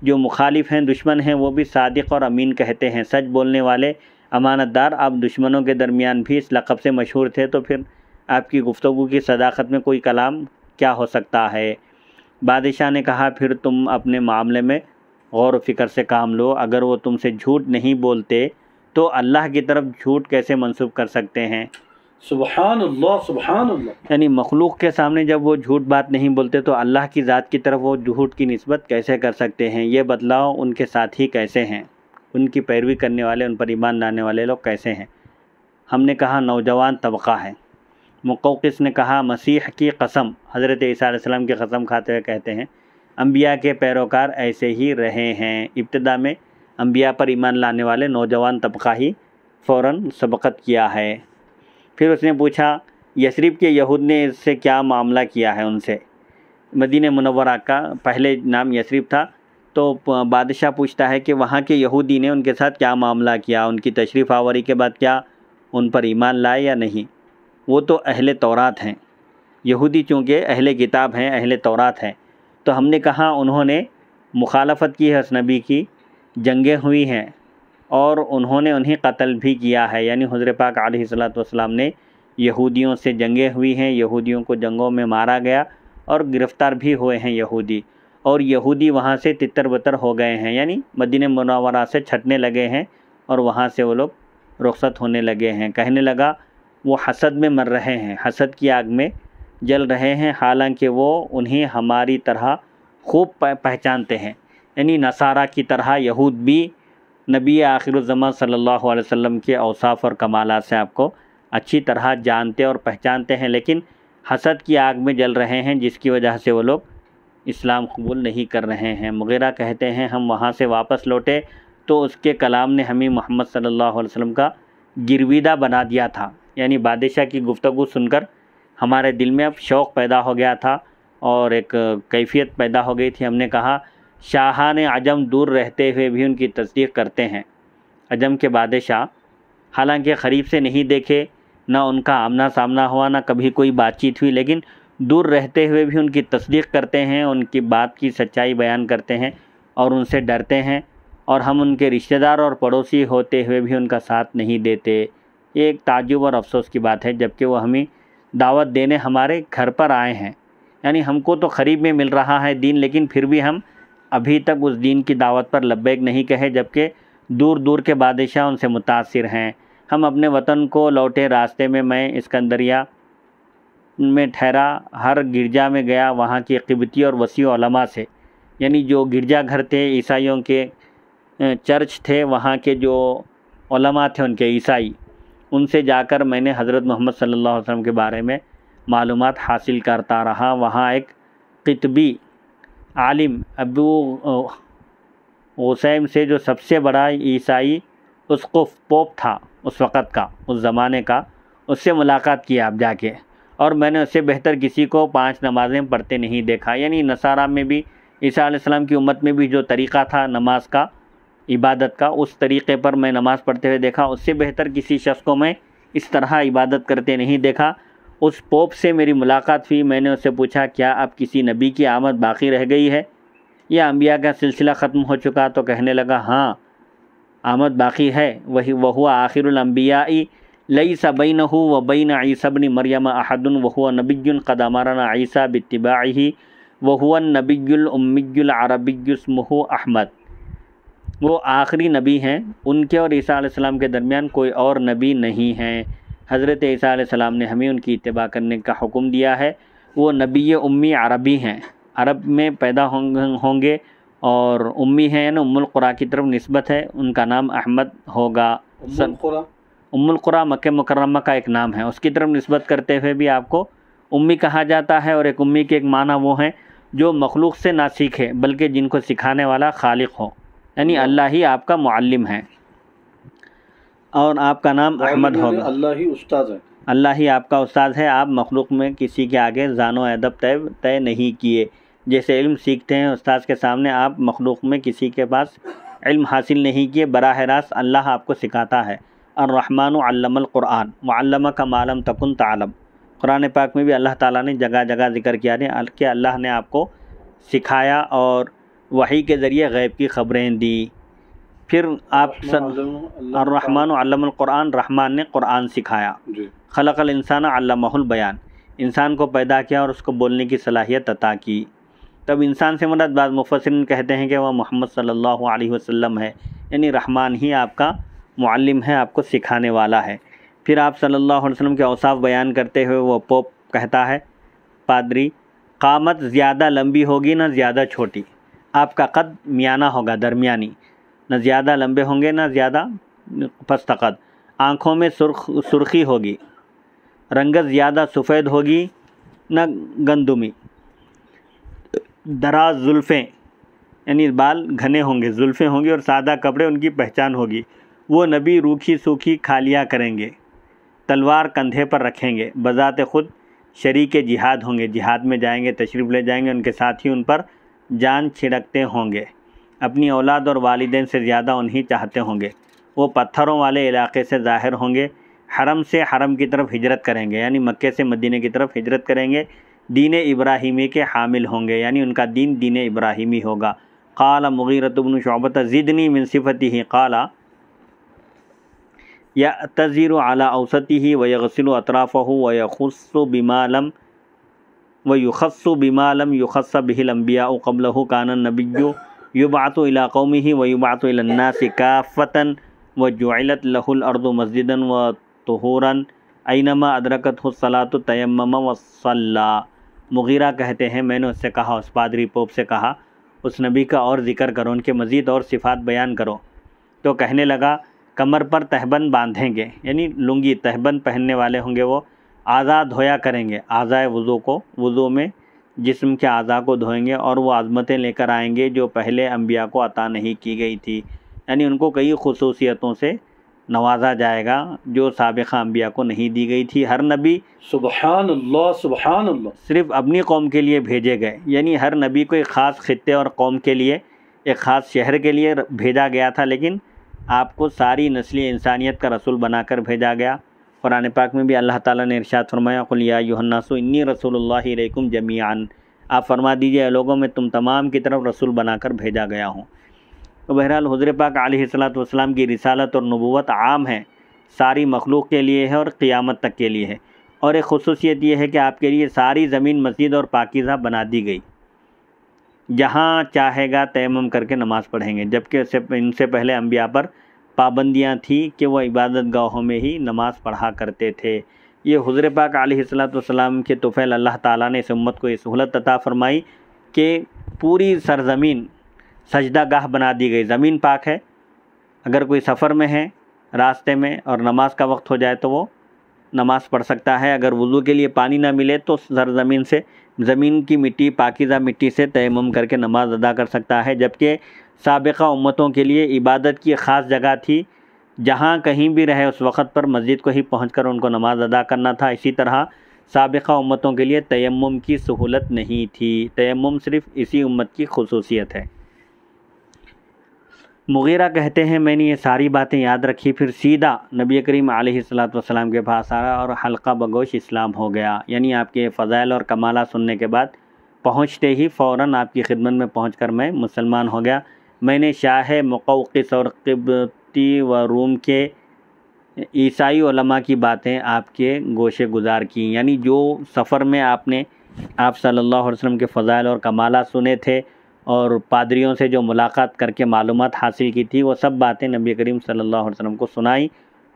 جو مخالف ہیں، دشمن ہیں، وہ بھی صادق اور امین کہتے ہیں. سچ بولنے والے، امانت دار. آپ دشمنوں کے درمیان بھی اس لقب سے مشہور تھے تو پھر آپ کی گفتگو کی صداقت میں کوئی کلام کیا ہو سکتا ہے؟ بادشاہ نے کہا پھر تم اپنے معاملے میں غور و فکر سے کام لو. اگر وہ تم سے جھوٹ نہیں بولتے تو اللہ کی طرف جھوٹ کیسے منسوب کر سکتے ہیں؟ سبحان اللہ سبحان اللہ. یعنی مخلوق کے سامنے جب وہ جھوٹ بات نہیں بولتے تو اللہ کی ذات کی طرف وہ جھوٹ کی نسبت کیسے کر سکتے ہیں؟ یہ بتلاؤ ان کے ساتھی کیسے ہیں، ان کی پیروی کرنے والے، ان پر ایمان لانے والے لوگ کیسے ہیں؟ ہم نے کہا نوجوان طبقہ ہے. مقوقس نے کہا مسیح کی قسم، حضرت عیسیٰ علیہ السلام کی قسم کھاتے ہوئے کہتے ہیں انبیاء کے پیروکار ایسے ہی رہے ہیں. ابتدا میں انبیاء پر ایمان لانے والے نوجوان طبقہ ہی فوراً سبقت کیا ہے. پھر اس نے پوچھا یثرب کے یہود نے اس سے کیا معاملہ کیا ہے؟ ان سے مدینہ منورہ کا پہلے نام یثرب تھا. تو بادشاہ پوچھتا ہے کہ وہاں کے یہودی نے ان کے ساتھ کیا معاملہ کیا، ان کی تشریف آوری کے بعد کیا ان پر ایمان لائے یا نہیں؟ وہ تو اہل تورات ہیں. یہودی چونکہ اہل کتاب ہیں، اہل تورات ہیں. تو ہم نے کہا انہوں نے مخالفت کی ہے اس نبی کی، جنگیں ہوئی ہیں اور انہوں نے انہیں قتل بھی کیا ہے. یعنی حضور پاک علیہ الصلوۃ والسلام نے یہودیوں سے جنگیں ہوئی ہیں، یہودیوں کو جنگوں میں مارا گیا اور گرفتار بھی ہوئے ہیں یہودی، اور یہودی وہاں سے تتر بتر ہو گئے ہیں، یعنی مدینہ منورہ سے چھٹنے لگے ہیں اور وہاں سے وہ لوگ رخصت ہونے لگے ہیں. کہنے لگا وہ حسد میں مر رہے ہیں، حسد کی آگ میں جل رہے ہیں، حالانکہ وہ انہیں ہماری طرح خوب پہچانتے ہیں. یعنی نصارہ کی طرح یہود بھی نبی آخر الزمان صلی اللہ علیہ وسلم کے اوصاف اور کمالات سے آپ کو اچھی طرح جانتے اور پہچانتے ہیں، لیکن حسد کی آگ میں جل رہے ہیں جس کی وجہ سے وہ لوگ اسلام قبول نہیں کر رہے ہیں. مغیرہ کہتے ہیں ہم وہاں سے واپس لوٹے تو اس کے کلام نے ہمیں محمد صلی اللہ علیہ وسلم کا گرویدہ بنا دیا تھا. یعنی بادشاہ کی گفتگو سن کر ہمارے دل میں اب شوق پیدا ہو گیا تھا اور ایک کیفیت پیدا ہو گئی تھی. ہم نے کہا شاہان عجم دور رہتے ہوئے بھی ان کی تصدیق کرتے ہیں. عجم کے بادشاہ حالانکہ قریب سے نہیں دیکھے، نہ ان کا آمنا سامنا ہوا، نہ کبھی کوئی بات چیت ہوئی، لیکن دور رہتے ہوئے بھی ان کی تصدیق کرتے ہیں، ان کی بات کی سچائی بیان کرتے ہیں اور ان سے ڈرتے ہیں. اور ہم ان کے رشتہ دار اور پڑوسی ہوتے ہوئے بھی ان کا ساتھ نہیں دیتے. یہ ایک تعجب اور افسوس کی بات ہے، جبکہ وہ ہمیں دعوت دینے ہمارے گھر پر آئے ہیں، یعنی ہم کو تو قریب میں مل رہا ہے دین، لیکن پھر بھی ہم ابھی تک اس دین کی دعوت پر لبیک نہیں کہے، جبکہ دور دور کے بادشاہ ان سے متاثر ہیں۔ ہم اپنے وطن کو لوٹے راستے میں اسکندریہ میں ٹھہرا، ہر گرجا میں گیا، وہاں کی قبطی اور وسیع علماء سے، یعنی جو گرجا گھر تھے عیسائیوں کے، چرچ تھے، وہاں کے جو علماء تھے ان کے عیسائی، ان سے جا کر میں نے حضرت محمد صلی اللہ علیہ وسلم کے بارے میں معلومات حاصل کرتا رہا۔ وہاں ایک قطبی عالم ابو غسیم سے، جو سب سے بڑا عیسائی اسقف پوپ تھا اس وقت کا، اس زمانے کا، اس سے ملاقات کی آپ جا کے، اور میں نے اس سے بہتر کسی کو 5 نمازیں پڑھتے نہیں دیکھا۔ یعنی نصارہ میں بھی، عیسیٰ علیہ السلام کی امت میں بھی جو طریقہ تھا نماز کا، عبادت کا، اس طریقے پر میں نماز پڑھتے ہوئے دیکھا، اس سے بہتر کسی شخص کو میں اس طرح عبادت کرتے نہیں دیکھا۔ اس پوپ سے میری ملاقات ہوئی، میں نے اس سے پوچھا کیا اب کسی نبی کی آمد باقی رہ گئی ہے یا انبیاء کا سلسلہ ختم ہو چکا؟ تو کہنے لگا ہاں آمد باقی ہے، وہو آخر الانبیاء لیس بینہ و بین عیسی ابن مریم احد وہو نبی قد امرنا عیسی باتباعہ وہو النبی الامی العربی اسمہ احمد۔ وہ آخری نبی ہیں، ان کے اور عیسیٰ علیہ السلام کے درمیان کوئی اور نبی نہیں ہیں۔ حضرت عیسیٰ علیہ السلام نے ہمیں ان کی اتباع کرنے کا حکم دیا ہے۔ وہ نبی امی عربی ہیں، عرب میں پیدا ہوں گے، اور امی ہیں، یعنی ام القریٰ کی طرف نسبت ہے، ان کا نام احمد ہوگا۔ ام القریٰ مکہ مکرمہ کا ایک نام ہے، اس کی طرف نسبت کرتے ہوئے بھی آپ کو امی کہا جاتا ہے، اور ایک امی کے ایک معنی وہ ہیں جو مخلوق سے نہ سیکھے بلکہ جن کو سکھانے والا خالق ہو، یعنی اللہ ہی آپ کا معلم ہے، اور آپ کا نام احمد ہوگا۔ اللہ ہی استاد ہے، اللہ ہی آپ کا استاد ہے، آپ مخلوق میں کسی کے آگے ذان و ادب طے نہیں کیے، جیسے علم سیکھتے ہیں استاد کے سامنے، آپ مخلوق میں کسی کے پاس علم حاصل نہیں کیے، براہ راست اللہ آپ کو سکھاتا ہے۔ الرحمن علم القرآن وعلمک ما لم تکن تعلم، قرآن پاک میں بھی اللہ تعالیٰ نے جگہ جگہ ذکر کیا ہے کہ اللہ نے آپ کو سکھایا اور وحی کے ذریعے غیب کی خبریں دی۔ پھر آپ الرحمن علم القرآن، رحمان نے قرآن سکھایا۔ خلق الانسان علمہ البیان، انسان کو پیدا کیا اور اس کو بولنے کی صلاحیت عطا کی۔ تب انسان سے مراد بعض مفسرین کہتے ہیں کہ وہ محمد صلی اللہ علیہ وسلم ہے، یعنی رحمان ہی آپ کا معلم ہے، آپ کو سکھانے والا ہے۔ پھر آپ صلی اللہ علیہ وسلم کے اوصاف بیان کرتے ہوئے وہ پوپ کہتا ہے، پادری، قامت زیادہ لمبی ہوگی نہ زیادہ چھوٹی، آپ کا قد میانہ ہوگا، درمیانی، نہ زیادہ لمبے ہوں گے نہ زیادہ پست قد، آنکھوں میں سرخی ہوگی، رنگت زیادہ سفید ہوگی نہ گندمی، دراز زلفیں، یعنی بال گھنے ہوں گے، زلفیں ہوں گی، اور سادہ کپڑے ان کی پہچان ہوگی۔ وہ نبی روکھی سوکھی کھالیا کریں گے، تلوار کندھے پر رکھیں گے، بذات خود شریک جہاد ہوں گے، جہاد میں جائیں گے، تشریف لے جائیں گے، ان کے ساتھی ان پر جان چھڑکتے ہوں گے، اپنی اولاد اور والدین سے زیادہ انہیں چاہتے ہوں گے۔ وہ پتھروں والے علاقے سے ظاہر ہوں گے، حرم سے حرم کی طرف ہجرت کریں گے، یعنی مکے سے مدینے کی طرف ہجرت کریں گے، دین ابراہیمی کے حامل ہوں گے، یعنی ان کا دین ابراہیمی ہوگا۔ قال مغیرۃ بن شعبۃ زدنی من صفتہ قال یعتذر علی اوسطہ ویغسل اطرافہ ویخص بما لم یخص به الانبیاء قبلہ، کان النبی یبعث الی قومہ ویبعث الی الناس کافۃ وجعلت لہ الارض مسجدا وطہورا اینما ادرکتہ الصلاۃ تیمم وصلی۔ مغیرہ کہتے ہیں میں نے اس سے کہا، اس پادری پوپ سے کہا، اس نبی کا اور ذکر کرو، ان کے مزید اور صفات بیان کرو۔ تو کہنے لگا کمر پر تہبند باندھیں گے، یعنی لنگی تہبند پہننے والے ہوں گے، وہ اعضاء دھویا کریں گے، اعضاء وضو کو، وضو میں جسم کے اعضاء کو دھوئیں گے، اور وہ عظمتیں لے کر آئیں گے جو پہلے انبیاء کو عطا نہیں کی گئی تھی، یعنی ان کو کئی خصوصیتوں سے نوازا جائے گا جو سابقہ انبیاء کو نہیں دی گئی تھی۔ ہر نبی سبحان اللہ سبحان اللہ صرف اپنی قوم کے لیے بھیجے گئے، یعنی ہر نبی کو ایک خاص خطے اور قوم کے لیے، ایک خاص شہر کے لیے بھیجا گیا تھا، لیکن آپ کو ساری نسل انسانیت کا رسول بنا کر بھیجا گیا۔ قرآن پاک میں بھی اللہ تعالیٰ نے ارشاد فرمایا، قل یا ایھا الناس انی رسول اللہ الیکم جمیعا، آپ فرما دیجئے اے لوگوں میں تم تمام کی طرف رسول بنا کر بھیجا گیا ہوں۔ تو بہرحال حضور پاک علیہ الصلوۃ والسلام کی رسالت اور نبوت عام ہے، ساری مخلوق کے لیے ہے اور قیامت تک کے لیے ہے۔ اور ایک خصوصیت یہ ہے کہ آپ کے لیے ساری زمین مسجد اور پاکیزہ بنا دی گئی، جہاں چاہے گا تیمم کر کے نماز پڑھیں گے، جبکہ ان سے پہلے انبیاء پر پابندیاں تھیں کہ وہ عبادت گاہوں میں ہی نماز پڑھا کرتے تھے۔ یہ حضور پاک علیہ السلام کے طفیل اللہ تعالیٰ نے اس امت کو یہ سہولت عطا فرمائی کہ پوری سرزمین سجدہ گاہ بنا دی گئی۔ زمین پاک ہے، اگر کوئی سفر میں ہے راستے میں اور نماز کا وقت ہو جائے تو وہ نماز پڑھ سکتا ہے۔ اگر وضو کے لیے پانی نہ ملے تو سرزمین سے، زمین کی مٹی، پاکیزہ مٹی سے تیمم کر کے نماز ادا کر سکتا ہے۔ جبکہ سابقہ امتوں کے لیے عبادت کی خاص جگہ تھی، جہاں کہیں بھی رہے اس وقت پر مسجد کو ہی پہنچ کر ان کو نماز ادا کرنا تھا۔ اسی طرح سابقہ امتوں کے لیے تیمم کی سہولت نہیں تھی، تیمم صرف اسی امت کی خصوصیت ہے۔ مغیرہ کہتے ہیں میں نے یہ ساری باتیں یاد رکھی، پھر سیدھا نبی کریم علیہ السلام کے پاس آیا اور حلقہ بگوش اسلام ہو گیا، یعنی آپ کے فضائل اور کمالات سننے کے بعد پہنچتے ہی فوراً آپ کی خدمت میں پہنچ کر میں مسلمان ہو گیا۔ میں نے شاہ مقوقس اور قبطی و روم کے عیسائی علماء کی باتیں آپ کے گوشے گزار کی، یعنی جو سفر میں آپ نے آپ صلی اللہ علیہ وسلم کے فضائل اور کمالات سنے تھے اور پادریوں سے جو ملاقات کر کے معلومات حاصل کی تھی، وہ سب باتیں نبی کریم صلی اللہ علیہ وسلم کو سنائی،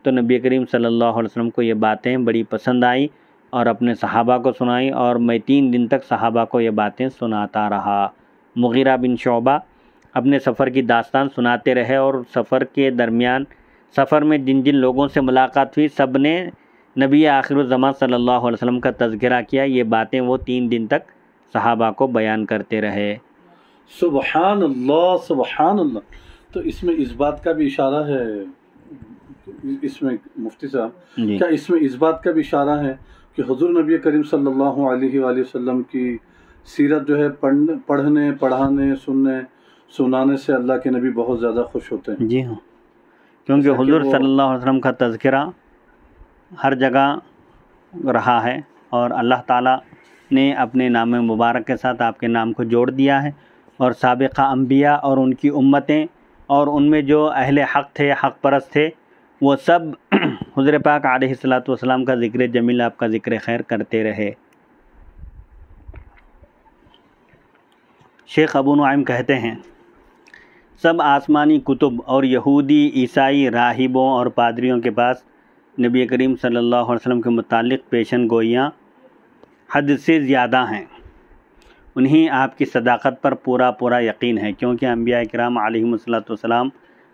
تو نبی کریم صلی اللہ علیہ وسلم کو یہ باتیں بڑی پسند آئیں اور اپنے صحابہ کو سنائیں، اور میں 3 دن تک صحابہ کو یہ باتیں سناتا رہا۔ مغیرہ بن شعبہ اپنے سفر کی داستان سناتے رہے، اور سفر کے درمیان سفر میں جن جن لوگوں سے ملاقات ہوئی سب نے نبی آخر الزمان صلی اللہ علیہ وسلم کا تذکرہ کیا۔ یہ باتیں وہ 3 دن تک صحابہ کو بیان کرتے رہے۔ سبحان اللہ سبحان اللہ۔ تو اس میں اس بات کا بھی اشارہ ہے، اس میں مفتی صاحب کیا اس میں اس بات کا بھی اشارہ ہے کہ حضور نبی کریم صلی اللہ علیہ وآلہ وسلم کی سیرت جو ہے پڑھنے، پڑھانے، سنانے سے اللہ کے نبی بہت زیادہ خوش ہوتے ہیں؟ جی ہاں، کیونکہ حضور صلی اللہ علیہ وسلم کا تذکرہ ہر جگہ رہا ہے، اور اللہ تعالیٰ نے اپنے نام مبارک کے ساتھ آپ کے نام کو جوڑ دیا ہے، اور سابقہ انبیاء اور ان کی امتیں اور ان میں جو اہل حق تھے، حق پرست تھے، وہ سب حضور پاک علیہ السلام کا ذکر جمیل، آپ کا ذکر خیر کرتے رہے۔ شیخ ابو نعیم کہتے ہیں سب آسمانی کتب اور یہودی، عیسائی، راہبوں اور پادریوں کے پاس نبی کریم صلی اللہ علیہ وسلم کے متعلق پیشن گوئیاں حد سے زیادہ ہیں۔ انہیں آپ کی صداقت پر پورا یقین ہے، کیونکہ انبیاء کرام علیہم السلام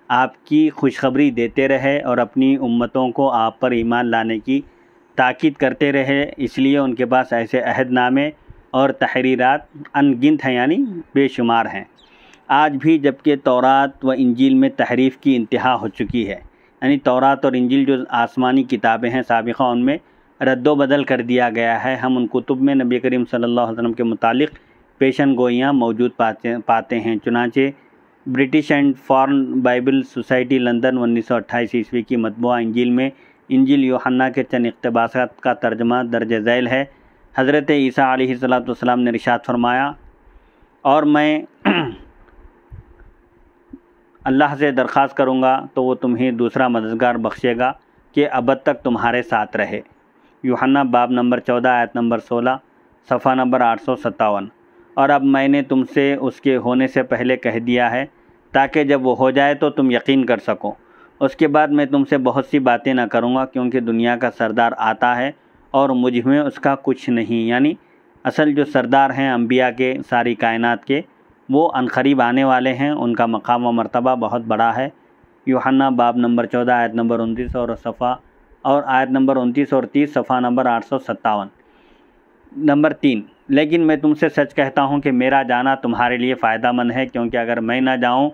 آپ کی خوشخبری دیتے رہے اور اپنی امتوں کو آپ پر ایمان لانے کی تاکید کرتے رہے، اس لیے ان کے پاس ایسے عہد نامے اور تحریرات ان گنت ہیں، یعنی بے شمار ہیں۔ آج بھی جبکہ تورات و انجیل میں تحریف کی انتہا ہو چکی ہے، یعنی تورات اور انجیل جو آسمانی کتابیں ہیں سابقہ، ان میں رد و بدل کر دیا گیا ہے، ہم ان کتب میں نبی کریم صلی اللہ علیہ وسلم کے متعلق پیشن گوئیاں موجود پاتے ہیں۔ چنانچہ British and foreign Bible society London 1928 عیسوی کی مطبوعہ انجیل میں انجیل یوحنا کے چند اقتباسات کا ترجمہ درج ذیل ہے۔ حضرت عیسیٰ علیہ السلام نے ارشاد فرمایا، اور میں اللہ سے درخواست کروں گا تو وہ تمہیں دوسرا مددگار بخشے گا کہ ابد تک تمہارے ساتھ رہے۔ یوحنا باب نمبر 14 آیت نمبر 16 صفحہ نمبر 857۔ اور اب میں نے تم سے اس کے ہونے سے پہلے کہہ دیا ہے تاکہ جب وہ ہو جائے تو تم یقین کر سکو۔ اس کے بعد میں تم سے بہت سی باتیں نہ کروں گا، کیونکہ دنیا کا سردار آتا ہے اور مجھ میں اس کا کچھ نہیں، یعنی اصل جو سردار ہیں انبیاء کے، ساری کائنات کے، وہ عنقریب آنے والے ہیں، ان کا مقام و مرتبہ بہت بڑا ہے۔ یوحنا باب نمبر 14 آیت نمبر 29 اور آیت نمبر 29 اور 30 صفحہ نمبر 857۔ نمبر 3، لیکن میں تم سے سچ کہتا ہوں کہ میرا جانا تمہارے لیے فائدہ مند ہے، کیونکہ اگر میں نہ جاؤں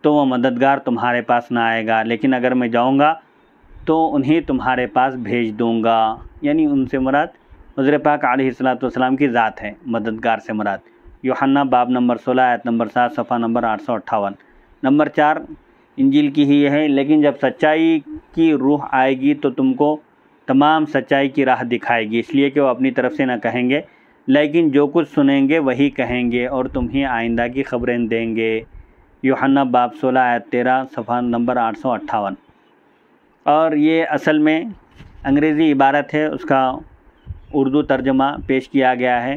تو وہ مددگار تمہارے پاس نہ آئے گا، لیکن اگر میں جاؤں گا تو انہیں تمہارے پاس بھیج دوں گا، یعنی ان سے مراد حضور پاک علیہ السلام کی ذات ہے، مددگار سے مراد۔ یوحنا باب نمبر 16 آیت نمبر 7 صفحہ نمبر 858۔ نمبر 4 انجیل کی ہی ہے، لیکن جب سچائی کی روح آئے گی تو تم کو تمام سچائی کی راہ دکھائے گی، اس لیے کہ وہ اپنی طرف سے نہ کہیں گے، لیکن جو کچھ سنیں گے وہی کہیں گے اور تمہیں آئندہ کی خبریں دیں گے۔ یوحنا باب 16 آیت 13 صفحہ نمبر 858۔ اور یہ اصل میں انگریزی عبارت ہے، اس کا اردو ترجمہ پیش کیا گیا ہے۔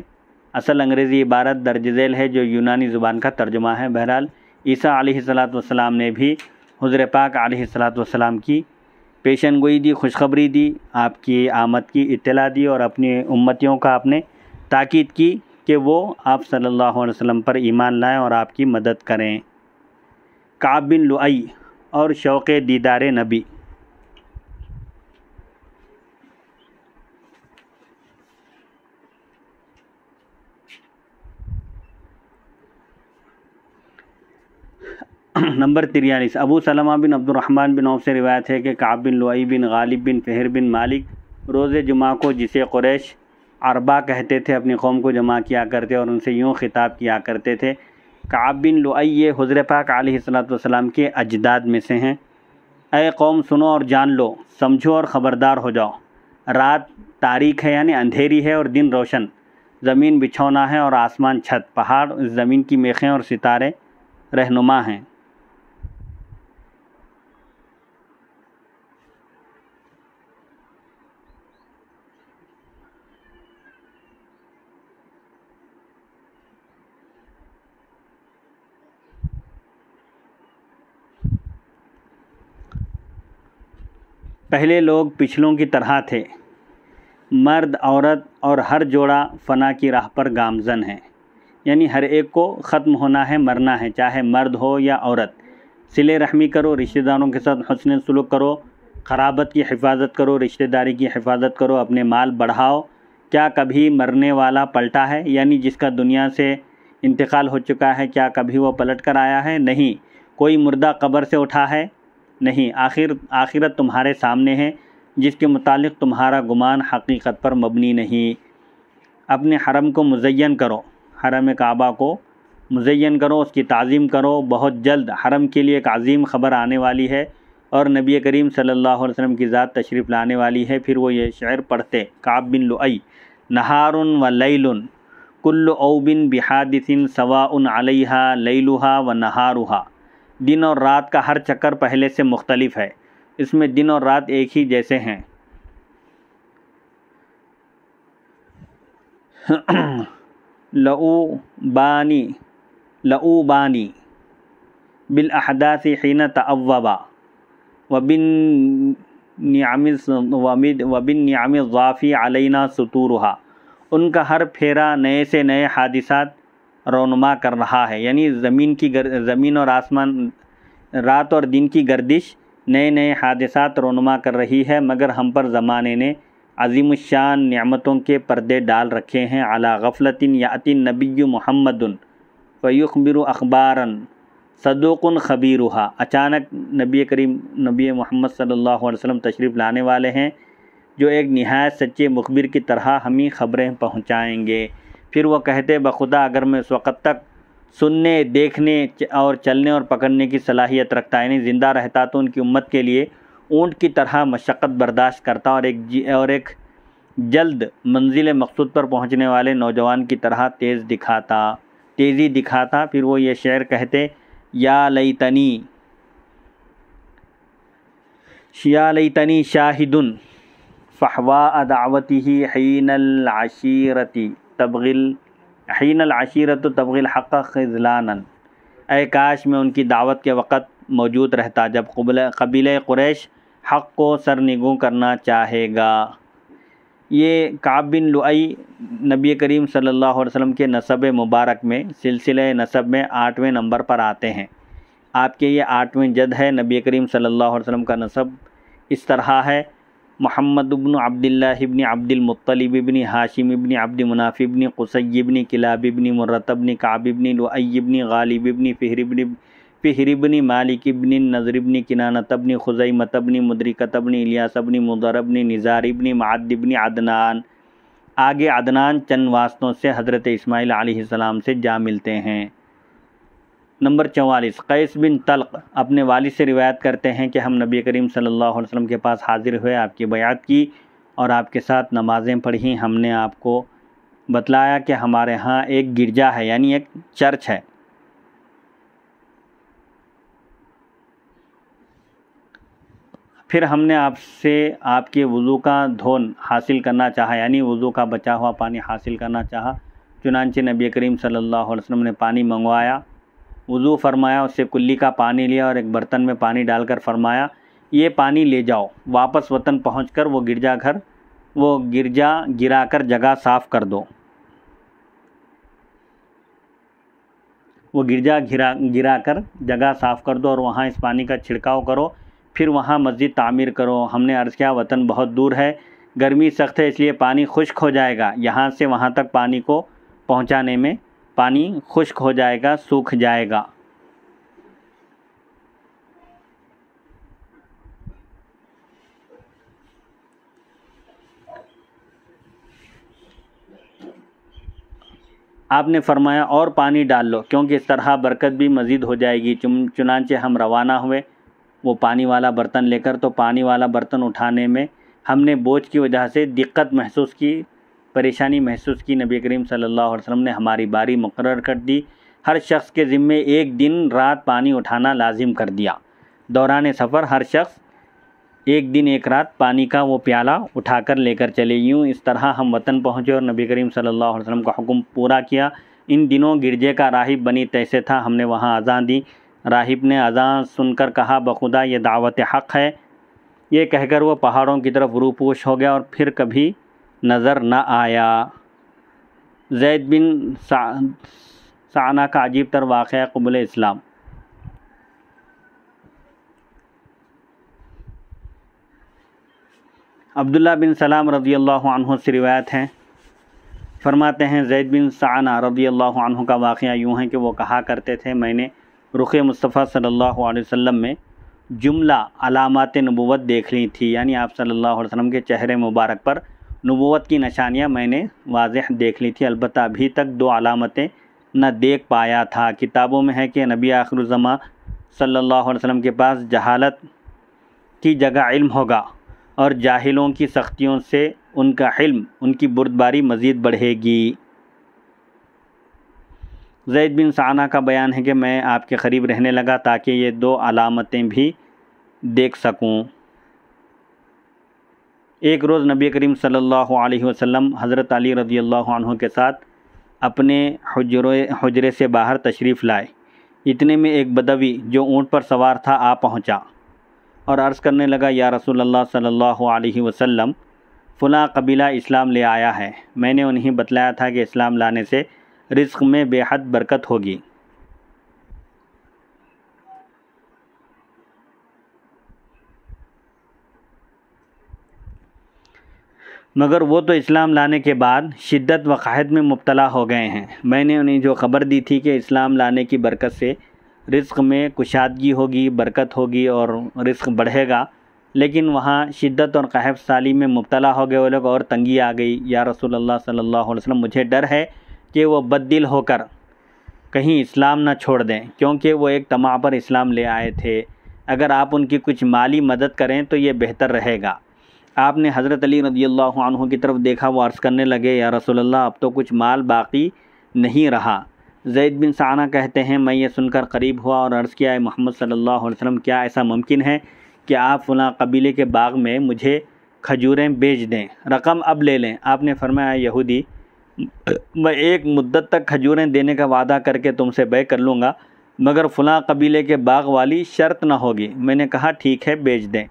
اصل انگریزی عبارت درج ذیل ہے جو یونانی زبان کا ترجمہ ہے۔ بہرحال عیسیٰ علیہ السلام نے بھی حضور پاک علیہ السلام کی پیشن گوئی دی، خوشخبری دی، آپ کی آمد کی اطلاع دی، اور اپنی امتیوں کا آپ نے تاکید کی کہ وہ آپ صلی اللہ علیہ وسلم پر ایمان لائیں اور آپ کی مدد کریں۔ کعب بن لؤی اور شوق دیدار نبی۔ نمبر 43، ابو سلمہ بن عبد الرحمن بن عوف سے روایت ہے کہ کعب بن لؤی بن غالب بن فہر بن مالک روز جمعہ کو، جسے قریش عربہ کہتے تھے، اپنی قوم کو جمع کیا کرتے اور ان سے یوں خطاب کیا کرتے تھے۔ کعب بن لؤی یہ حضور پاک علیہ السلام کے اجداد میں سے ہیں۔ اے قوم سنو اور جان لو، سمجھو اور خبردار ہو جاؤ، رات تاریک ہے یعنی اندھیری ہے اور دن روشن، زمین بچھونا ہے اور آسمان چھت، پہاڑ زمین کی میخیں اور ستارے رہنما ہیں۔ پہلے لوگ پچھلوں کی طرح تھے، مرد عورت اور ہر جوڑا فنا کی راہ پر گامزن ہے، یعنی ہر ایک کو ختم ہونا ہے، مرنا ہے، چاہے مرد ہو یا عورت۔ صلہ رحمی کرو، رشتہ داروں کے ساتھ حسن سلوک کرو، قرابت کی حفاظت کرو، رشتہ داری کی حفاظت کرو، اپنے مال بڑھاؤ۔ کیا کبھی مرنے والا پلٹا ہے؟ یعنی جس کا دنیا سے انتقال ہو چکا ہے، کیا کبھی وہ پلٹ کر آیا ہے؟ نہیں۔ کوئی مردہ قبر سے اٹھا ہے؟ نہیں۔ آخرت تمہارے سامنے ہے، جس کے متعلق تمہارا گمان حقیقت پر مبنی نہیں۔ اپنے حرم کو مزین کرو، حرم کعبہ کو مزین کرو، اس کی تعظیم کرو۔ بہت جلد حرم کے لیے ایک عظیم خبر آنے والی ہے اور نبی کریم صلی اللہ علیہ وسلم کی ذات تشریف لانے والی ہے۔ پھر وہ یہ شعر پڑھتے، کعب بن لؤی، نہار و لیل کل اوب بحادث سواء علیہا لیلہا و نہارہا۔ دن اور رات کا ہر چکر پہلے سے مختلف ہے، اس میں دن اور رات ایک ہی جیسے ہیں۔ لعوبانی بالاحداث حین تعوبا وبالنعم الضافی علینا سطورہا۔ ان کا ہر پھیرا نئے سے نئے حادثات رونما کر رہا ہے، یعنی زمین اور آسمان، رات اور دن کی گردش نئے نئے حادثات رونما کر رہی ہے، مگر ہم پر زمانے نے عظیم الشان نعمتوں کے پردے ڈال رکھے ہیں۔ علی غفلۃ یأتی النبی محمد فیخبر اخبارا صدوق خبیرہا۔ اچانک نبی محمد صلی اللہ علیہ وسلم تشریف لانے والے ہیں، جو ایک نہایت سچے مخبر کی طرح ہمیں خبریں پہنچائیں گے۔ پھر وہ کہتے، بخدا اگر میں اس وقت تک سننے، دیکھنے اور چلنے اور پکڑنے کی صلاحیت رکھتا، یعنی زندہ رہتا، تو ان کی امت کے لیے اونٹ کی طرح مشقت برداشت کرتا اور ایک جلد منزل مقصود پر پہنچنے والے نوجوان کی طرح تیزی دکھاتا۔ پھر وہ یہ شعر کہتے، یا لیتنی شاہد فحواء دعوتہ حین العشیرۃ تبغی الحق خذلانا۔ اے کاش میں ان کی دعوت کے وقت موجود رہتا جب قبیلہ قریش حق کو سرنگوں کرنا چاہے گا۔ یہ کعب بن لؤی نبی کریم صلی اللہ علیہ وسلم کے نسب مبارک میں، سلسلہ نسب میں 8ویں نمبر پر آتے ہیں۔ آپ کے یہ 8ویں جد ہے۔ نبی کریم صلی اللہ علیہ وسلم کا نسب اس طرح ہے: محمد بن عبداللہ ابن عبد المطلب ابن ہاشم ابن عبد مناف ابن قصی ابن کلاب ابن مرۃ ابن کعب ابن لؤی ابن غالب ابن فہر ابن مالک ابن النضر ابن کنانۃ ابن خزیمۃ ابن مدرکۃ ابن الیاس ابن مضر ابن نزار ابن معد ابن عدنان۔ آگے عدنان چند واسطوں سے حضرت اسماعیل علیہ السلام سے جا ملتے ہیں۔ نمبر 44، قیس بن طلق اپنے والد سے روایت کرتے ہیں کہ ہم نبی کریم صلی اللہ علیہ وسلم کے پاس حاضر ہوئے، آپ کی بیعت کی اور آپ کے ساتھ نمازیں پڑھیں۔ ہم نے آپ کو بتلایا کہ ہمارے ہاں ایک گرجا ہے، یعنی ایک چرچ ہے۔ پھر ہم نے آپ سے آپ کے وضو کا دھون حاصل کرنا چاہا، یعنی وضو کا بچا ہوا پانی حاصل کرنا چاہا۔ چنانچہ نبی کریم صلی اللہ علیہ وسلم نے پانی منگوایا، وضو فرمایا، اس سے کلی کا پانی لیا اور ایک برتن میں پانی ڈال کر فرمایا یہ پانی لے جاؤ، واپس وطن پہنچ کر وہ گرجا گرا کر جگہ صاف کر دو، وہ گرجا گرا کر جگہ صاف کر دو اور وہاں اس پانی کا چھڑکاؤ کرو، پھر وہاں مسجد تعمیر کرو۔ ہم نے عرض کیا وطن بہت دور ہے، گرمی سخت ہے، اس لیے پانی خشک ہو جائے گا، یہاں سے وہاں تک پانی کو پہنچانے میں پانی خشک ہو جائے گا، سوکھ جائے گا۔ آپ نے فرمایا اور پانی ڈال لو، کیونکہ اس طرح برکت بھی مزید ہو جائے گی۔ چنانچہ ہم روانہ ہوئے وہ پانی والا برتن لے کر، تو پانی والا برتن اٹھانے میں ہم نے بوجھ کی وجہ سے دقت محسوس کی، پریشانی محسوس کی۔ نبی کریم صلی اللہ علیہ وسلم نے ہماری باری مقرر کر دی، ہر شخص کے ذمے ایک دن رات پانی اٹھانا لازم کر دیا۔ دوران سفر ہر شخص ایک دن ایک رات پانی کا وہ پیالہ اٹھا کر لے کر چلے۔ یوں اس طرح ہم وطن پہنچے اور نبی کریم صلی اللہ علیہ وسلم کا حکم پورا کیا۔ ان دنوں گرجے کا راہب بنی تیسے تھا، ہم نے وہاں اذان دی، راہب نے اذان سن کر کہا بخدا یہ دعوت حق ہے، یہ کہہ کر وہ پہاڑوں کی طرف روپوش ہو گیا اور پھر کبھی نظر نہ آیا۔ زید بن سعنہ کا عجیب تر واقعہ قبل اسلام۔ عبداللہ بن سلام رضی اللہ عنہ سے روایت ہے، فرماتے ہیں زید بن سعنہ رضی اللہ عنہ کا واقعہ یوں ہے کہ وہ کہا کرتے تھے میں نے رخ مصطفیٰ صلی اللہ علیہ وسلم میں جملہ علامات نبوت دیکھ لی تھی، یعنی آپ صلی اللہ علیہ وسلم کے چہرے مبارک پر نبوت کی نشانیاں میں نے واضح دیکھ لی تھی، البتہ ابھی تک دو علامتیں نہ دیکھ پایا تھا۔ کتابوں میں ہے کہ نبی آخر الزماں صلی اللہ علیہ وسلم کے پاس جہالت کی جگہ علم ہوگا اور جاہلوں کی سختیوں سے ان کا علم، ان کی بردباری مزید بڑھے گی۔ زید بن سعنہ کا بیان ہے کہ میں آپ کے قریب رہنے لگا تاکہ یہ دو علامتیں بھی دیکھ سکوں۔ ایک روز نبی کریم صلی اللہ علیہ وسلم حضرت علی رضی اللہ عنہ کے ساتھ اپنے حجرے سے باہر تشریف لائے، اتنے میں ایک بدوی جو اونٹ پر سوار تھا آ پہنچا اور عرض کرنے لگا یا رسول اللہ صلی اللہ علیہ وسلم فلاں قبیلہ اسلام لے آیا ہے، میں نے انہیں بتلایا تھا کہ اسلام لانے سے رزق میں بے حد برکت ہوگی، مگر وہ تو اسلام لانے کے بعد شدت و قحط میں مبتلا ہو گئے ہیں۔ میں نے انہیں جو خبر دی تھی کہ اسلام لانے کی برکت سے رزق میں کشادگی ہوگی، برکت ہوگی اور رزق بڑھے گا، لیکن وہاں شدت اور قحط سالی میں مبتلا ہو گئے وہ لوگ اور تنگی آ گئی۔ یا رسول اللہ صلی اللہ علیہ وسلم مجھے ڈر ہے کہ وہ بد دل ہو کر کہیں اسلام نہ چھوڑ دیں، کیونکہ وہ ایک طمع پر اسلام لے آئے تھے، اگر آپ ان کی کچھ مالی مدد کریں تو یہ بہتر رہے گا۔ آپ نے حضرت علی رضی اللہ عنہ کی طرف دیکھا، وہ عرض کرنے لگے یا رسول اللہ اب تو کچھ مال باقی نہیں رہا۔ زید بن سعنہ کہتے ہیں میں یہ سن کر قریب ہوا اور عرض کیا اے محمد صلی اللہ علیہ وسلم کیا ایسا ممکن ہے کہ آپ فلاں قبیلے کے باغ میں مجھے کھجوریں بیچ دیں، رقم اب لے لیں۔ آپ نے فرمایا یہودی میں ایک مدت تک کھجوریں دینے کا وعدہ کر کے تم سے بیع کر لوں گا، مگر فلاں قبیلے کے باغ والی شرط نہ ہوگی۔ میں نے کہا ٹھیک ہے بیچ دیں۔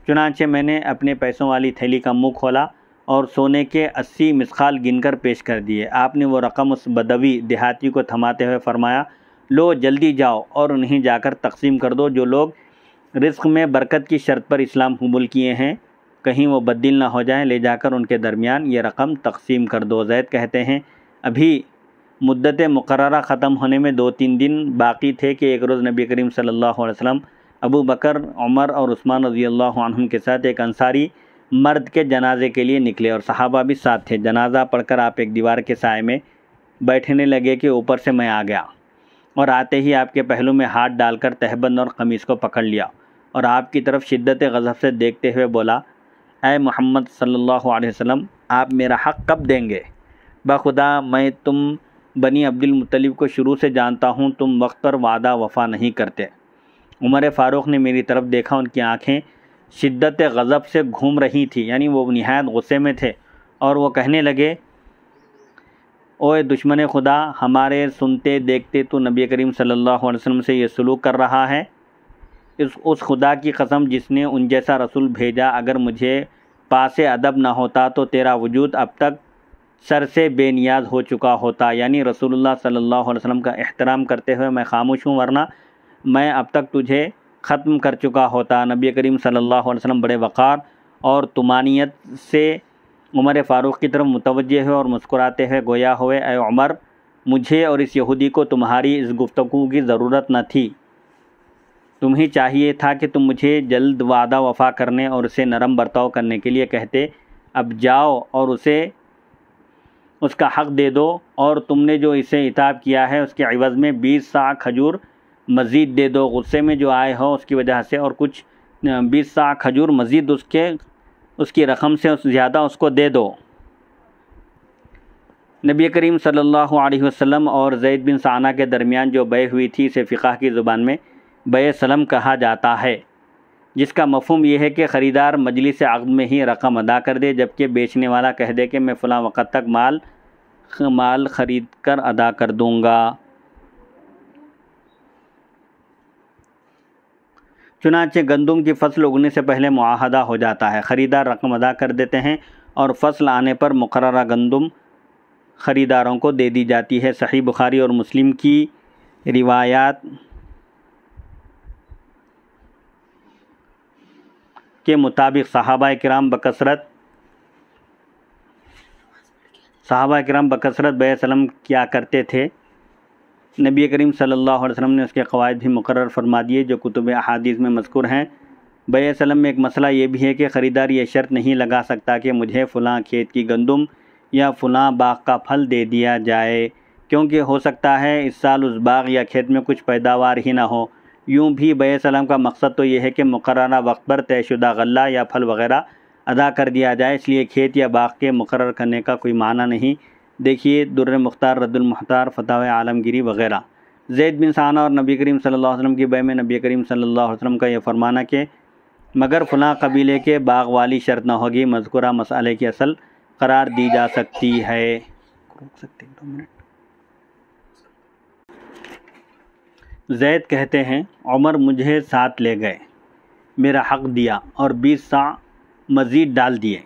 چنانچہ میں نے اپنے پیسوں والی تھیلی کا منہ کھولا اور سونے کے 80 مثقال گن کر پیش کر دیے۔ آپ نے وہ رقم اس بدوی دیہاتی کو تھماتے ہوئے فرمایا لو جلدی جاؤ اور انہیں جا کر تقسیم کر دو، جو لوگ رزق میں برکت کی شرط پر اسلام قبول کیے ہیں کہیں وہ بددل نہ ہو جائیں، لے جا کر ان کے درمیان یہ رقم تقسیم کر دو۔ زید کہتے ہیں ابھی مدت مقررہ ختم ہونے میں 2-3 دن باقی تھے کہ ایک روز نبی کریم صلی اللہ علیہ وسلم ابو بکر، عمر اور عثمان رضی اللہ عنہم کے ساتھ ایک انصاری مرد کے جنازے کے لیے نکلے اور صحابہ بھی ساتھ تھے۔ جنازہ پڑھ کر آپ ایک دیوار کے سائے میں بیٹھنے لگے کہ اوپر سے میں آ گیا اور آتے ہی آپ کے پہلو میں ہاتھ ڈال کر تہبند اور قمیص کو پکڑ لیا اور آپ کی طرف شدت غضب سے دیکھتے ہوئے بولا اے محمد صلی اللہ علیہ وسلم آپ میرا حق کب دیں گے؟ بخدا میں تم بنی عبد المطلب کو شروع سے جانتا ہوں، تم وقت پر وعدہ وفا نہیں کرتے۔ عمر فاروق نے میری طرف دیکھا، ان کی آنکھیں شدت غضب سے گھوم رہی تھی، یعنی وہ نہایت غصے میں تھے، اور وہ کہنے لگے اوے دشمن خدا، ہمارے سنتے دیکھتے تو نبی کریم صلی اللہ علیہ وسلم سے یہ سلوک کر رہا ہے، اس خدا کی قسم جس نے ان جیسا رسول بھیجا، اگر مجھے پاس ادب نہ ہوتا تو تیرا وجود اب تک سر سے بے نیاز ہو چکا ہوتا، یعنی رسول اللہ صلی اللہ علیہ وسلم کا احترام کرتے ہوئے میں خاموش ہوں، ورنہ میں اب تک تجھے ختم کر چکا ہوتا۔ نبی کریم صلی اللہ علیہ وسلم بڑے وقار اور طمانینت سے عمر فاروق کی طرف متوجہ ہوئے اور مسکراتے ہوئے گویا ہوئے، اے عمر، مجھے اور اس یہودی کو تمہاری اس گفتگو کی ضرورت نہ تھی، تمہیں چاہیے تھا کہ تم مجھے جلد وعدہ وفا کرنے اور اسے نرم برتاؤ کرنے کے لیے کہتے، اب جاؤ اور اسے اس کا حق دے دو، اور تم نے جو اسے عتاب کیا ہے اس کے عوض میں 20 صاع کھجور مزید دے دو، غصے میں جو آئے ہو اس کی وجہ سے، اور کچھ 20 صاع کھجور مزید اس کی رقم سے زیادہ اس کو دے دو۔ نبی کریم صلی اللہ علیہ وسلم اور زید بن ثانہ کے درمیان جو بیع ہوئی تھی اسے فقہ کی زبان میں بیع سلم کہا جاتا ہے، جس کا مفہوم یہ ہے کہ خریدار مجلس عقد میں ہی رقم ادا کر دے، جبکہ بیچنے والا کہہ دے کہ میں فلاں وقت تک مال خرید کر ادا کر دوں گا۔ چنانچہ گندم کی فصل اگنے سے پہلے معاہدہ ہو جاتا ہے، خریدار رقم ادا کر دیتے ہیں اور فصل آنے پر مقررہ گندم خریداروں کو دے دی جاتی ہے۔ صحیح بخاری اور مسلم کی روایات کے مطابق صحابہ کرام بکثرت بیع سلم کیا کرتے تھے۔ نبی کریم صلی اللہ علیہ وسلم نے اس کے قواعد بھی مقرر فرما دیے جو کتب احادیث میں مذکور ہیں۔ بیع سلم میں ایک مسئلہ یہ بھی ہے کہ خریدار یہ شرط نہیں لگا سکتا کہ مجھے فلاں کھیت کی گندم یا فلاں باغ کا پھل دے دیا جائے، کیونکہ ہو سکتا ہے اس سال اس باغ یا کھیت میں کچھ پیداوار ہی نہ ہو۔ یوں بھی بیع سلم کا مقصد تو یہ ہے کہ مقررہ وقت پر طے شدہ غلہ یا پھل وغیرہ ادا کر دیا جائے، اس لیے کھیت یا باغ کے مقرر کرنے کا کوئی معنی نہیں۔ دیکھیے در مختار، رد المحتار، فتاوی عالمگیری وغیرہ۔ زید بن ثانہ اور نبی کریم صلی اللہ علیہ وسلم کی بیع میں نبی کریم صلی اللہ علیہ وسلم کا یہ فرمانا کہ مگر فلاں قبیلے کے باغ والی شرط نہ ہوگی، مذکورہ مسئلے کی اصل قرار دی جا سکتی ہے۔ زید کہتے ہیں عمر مجھے ساتھ لے گئے، میرا حق دیا اور 20 صاع مزید ڈال دیے۔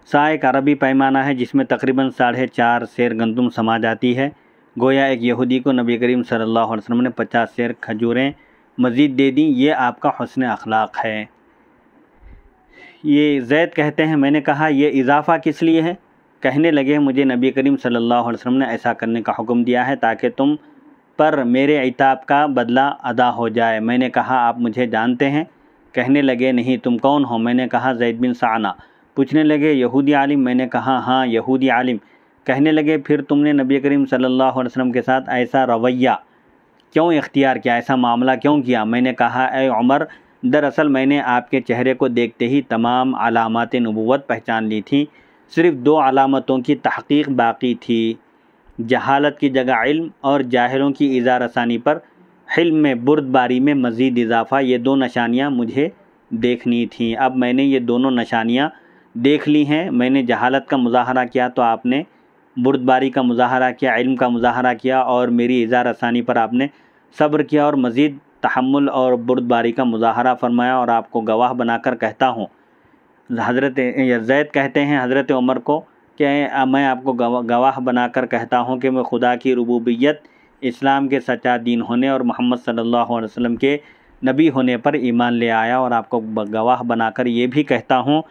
صاع ایک عربی پیمانہ ہے جس میں تقریباً 4.5 سیر گندم سما جاتی ہے۔ گویا ایک یہودی کو نبی کریم صلی اللہ علیہ وسلم نے 50 سیر کھجوریں مزید دے دیں، یہ آپ کا حسن اخلاق ہے۔ یہ زید کہتے ہیں میں نے کہا یہ اضافہ کس لیے ہے؟ کہنے لگے مجھے نبی کریم صلی اللہ علیہ وسلم نے ایسا کرنے کا حکم دیا ہے تاکہ تم پر میرے عتاب کا بدلہ ادا ہو جائے۔ میں نے کہا آپ مجھے جانتے ہیں؟ کہنے لگے نہیں، تم کون ہو؟ میں نے کہا زید بن ثانہ۔ پوچھنے لگے یہودی عالم؟ میں نے کہا ہاں یہودی عالم۔ کہنے لگے پھر تم نے نبی کریم صلی اللہ علیہ وسلم کے ساتھ ایسا رویہ کیوں اختیار کیا، ایسا معاملہ کیوں کیا؟ میں نے کہا اے عمر، دراصل میں نے آپ کے چہرے کو دیکھتے ہی تمام علامات نبوت پہچان لی تھیں، صرف 2 علامتوں کی تحقیق باقی تھی، جہالت کی جگہ علم اور جاہلوں کی ایذا رسانی پر حلم میں بردباری میں مزید اضافہ۔ یہ 2 نشانیاں مجھے دیکھنی تھیں، اب میں نے یہ دونوں نشانیاں دیکھ لی ہیں۔ میں نے جہالت کا مظاہرہ کیا تو آپ نے بردباری کا مظاہرہ کیا، علم کا مظاہرہ کیا، اور میری ایذا رسانی پر آپ نے صبر کیا اور مزید تحمل اور بردباری کا مظاہرہ فرمایا، اور آپ کو گواہ بنا کر کہتا ہوں۔ حضرت زید کہتے ہیں حضرت عمر کو کہ میں آپ کو گواہ بنا کر کہتا ہوں کہ میں خدا کی ربوبیت، اسلام کے سچا دین ہونے اور محمد صلی اللہ علیہ وسلم کے نبی ہونے پر ایمان لے آیا، اور آپ کو گواہ بنا کر یہ بھی کہتا ہوں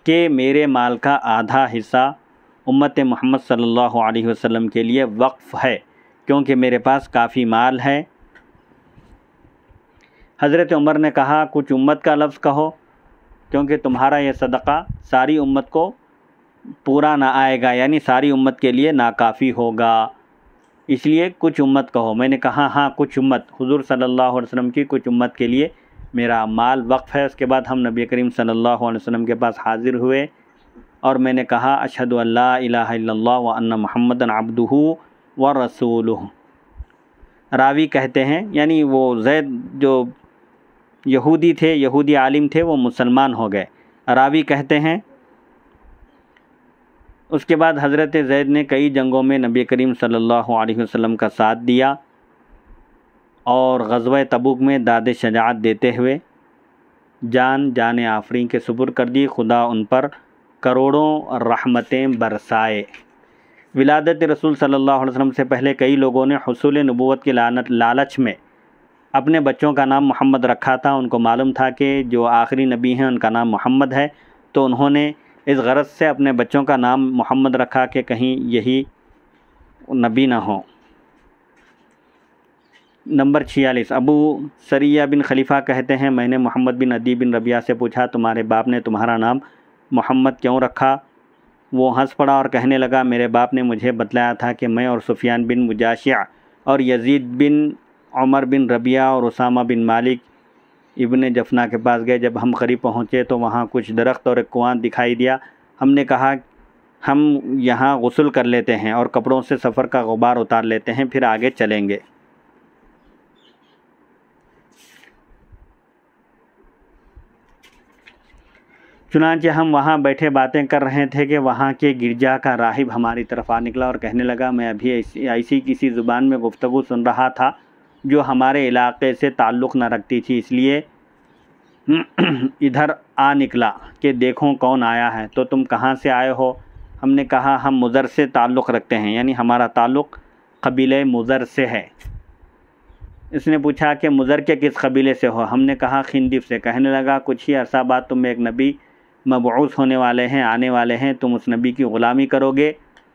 کہ میرے مال کا آدھا حصہ امت محمد صلی اللہ علیہ وسلم کے لیے وقف ہے، کیونکہ میرے پاس کافی مال ہے۔ حضرت عمر نے کہا کچھ امت کا لفظ کہو، کیونکہ تمہارا یہ صدقہ ساری امت کو پورا نہ آئے گا، یعنی ساری امت کے لیے ناکافی ہوگا، اس لیے کچھ امت کہو۔ میں نے کہا ہاں کچھ امت، حضور صلی اللہ علیہ وسلم کی کچھ امت کے لیے میرا مال وقف ہے۔ اس کے بعد ہم نبی کریم صلی اللہ علیہ وسلم کے پاس حاضر ہوئے اور میں نے کہا اشہد ان لا الہ الا اللہ وان محمدًا عبدہ ورسولہ۔ راوی کہتے ہیں یعنی وہ زید جو یہودی تھے، یہودی عالم تھے، وہ مسلمان ہو گئے۔ راوی کہتے ہیں اس کے بعد حضرت زید نے کئی جنگوں میں نبی کریم صلی اللہ علیہ وسلم کا ساتھ دیا اور غزوہ تبوک میں داد شجاعت دیتے ہوئے جان آفرین کے سپرد کر دی۔ خدا ان پر کروڑوں رحمتیں برسائے۔ ولادت رسول صلی اللہ علیہ وسلم سے پہلے کئی لوگوں نے حصول نبوت کے لالچ میں اپنے بچوں کا نام محمد رکھا تھا۔ ان کو معلوم تھا کہ جو آخری نبی ہیں ان کا نام محمد ہے، تو انہوں نے اس غرض سے اپنے بچوں کا نام محمد رکھا کہ کہیں یہی نبی نہ ہو۔ نمبر 46، ابو سریہ بن خلیفہ کہتے ہیں میں نے محمد بن عدی بن ربیعہ سے پوچھا تمہارے باپ نے تمہارا نام محمد کیوں رکھا؟ وہ ہنس پڑا اور کہنے لگا میرے باپ نے مجھے بتلایا تھا کہ میں اور سفیان بن مجاشع اور یزید بن عمر بن ربیعہ اور اسامہ بن مالک ابن جفنا کے پاس گئے۔ جب ہم قریب پہنچے تو وہاں کچھ درخت اور ایک کنواں دکھائی دیا۔ ہم نے کہا ہم یہاں غسل کر لیتے ہیں اور کپڑوں سے سفر کا غبار اتار لیتے ہیں، پھر آگے چلیں گے۔ چنانچہ ہم وہاں بیٹھے باتیں کر رہے تھے کہ وہاں کے گرجا کا راہب ہماری طرف آ نکلا اور کہنے لگا میں ابھی ایسی کسی زبان میں گفتگو سن رہا تھا جو ہمارے علاقے سے تعلق نہ رکھتی تھی، اس لیے ادھر آ نکلا کہ دیکھوں کون آیا ہے۔ تو تم کہاں سے آئے ہو؟ ہم نے کہا ہم مضر سے تعلق رکھتے ہیں، یعنی ہمارا تعلق قبیلہ مضر سے ہے۔ اس نے پوچھا کہ مضر کے کس قبیلے سے ہو؟ ہم نے کہا خندف سے۔ کہنے لگا کچھ ہی عرصہ بعد تم ایک نبی مبعوث ہونے والے ہیں، آنے والے ہیں، تم اس نبی کی غلامی کرو گے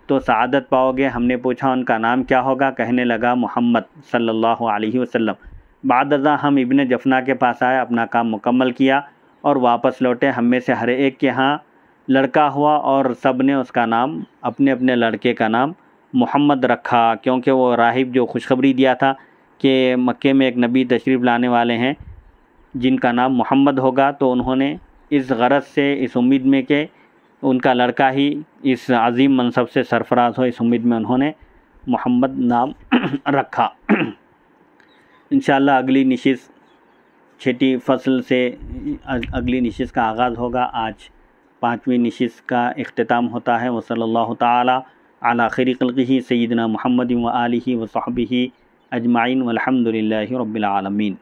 تو سعادت پاؤ گے۔ ہم نے پوچھا ان کا نام کیا ہوگا؟ کہنے لگا محمد صلی اللہ علیہ وسلم۔ بعد ازاں ہم ابن جفنا کے پاس آئے، اپنا کام مکمل کیا اور واپس لوٹے۔ ہم میں سے ہر ایک کے ہاں لڑکا ہوا اور سب نے اس کا نام اپنے اپنے لڑکے کا نام محمد رکھا، کیونکہ وہ راہب جو خوشخبری دیا تھا کہ مکے میں ایک نبی تشریف لانے والے ہیں جن کا نام محمد ہوگا، تو انہوں نے اس غرض سے، اس امید میں کہ ان کا لڑکا ہی اس عظیم منصب سے سرفراز ہو، اس امید میں انہوں نے محمد نام رکھا۔ انشاءاللہ اگلی نشست چھٹی فصل سے اگلی نشست کا آغاز ہوگا۔ آج 5ویں نشست کا اختتام ہوتا ہے۔ وصلی اللہ تعالی علی خیر خلقہ سیدنا محمد و آلہ و صحبہ اجمعین والحمد للہ رب العالمین۔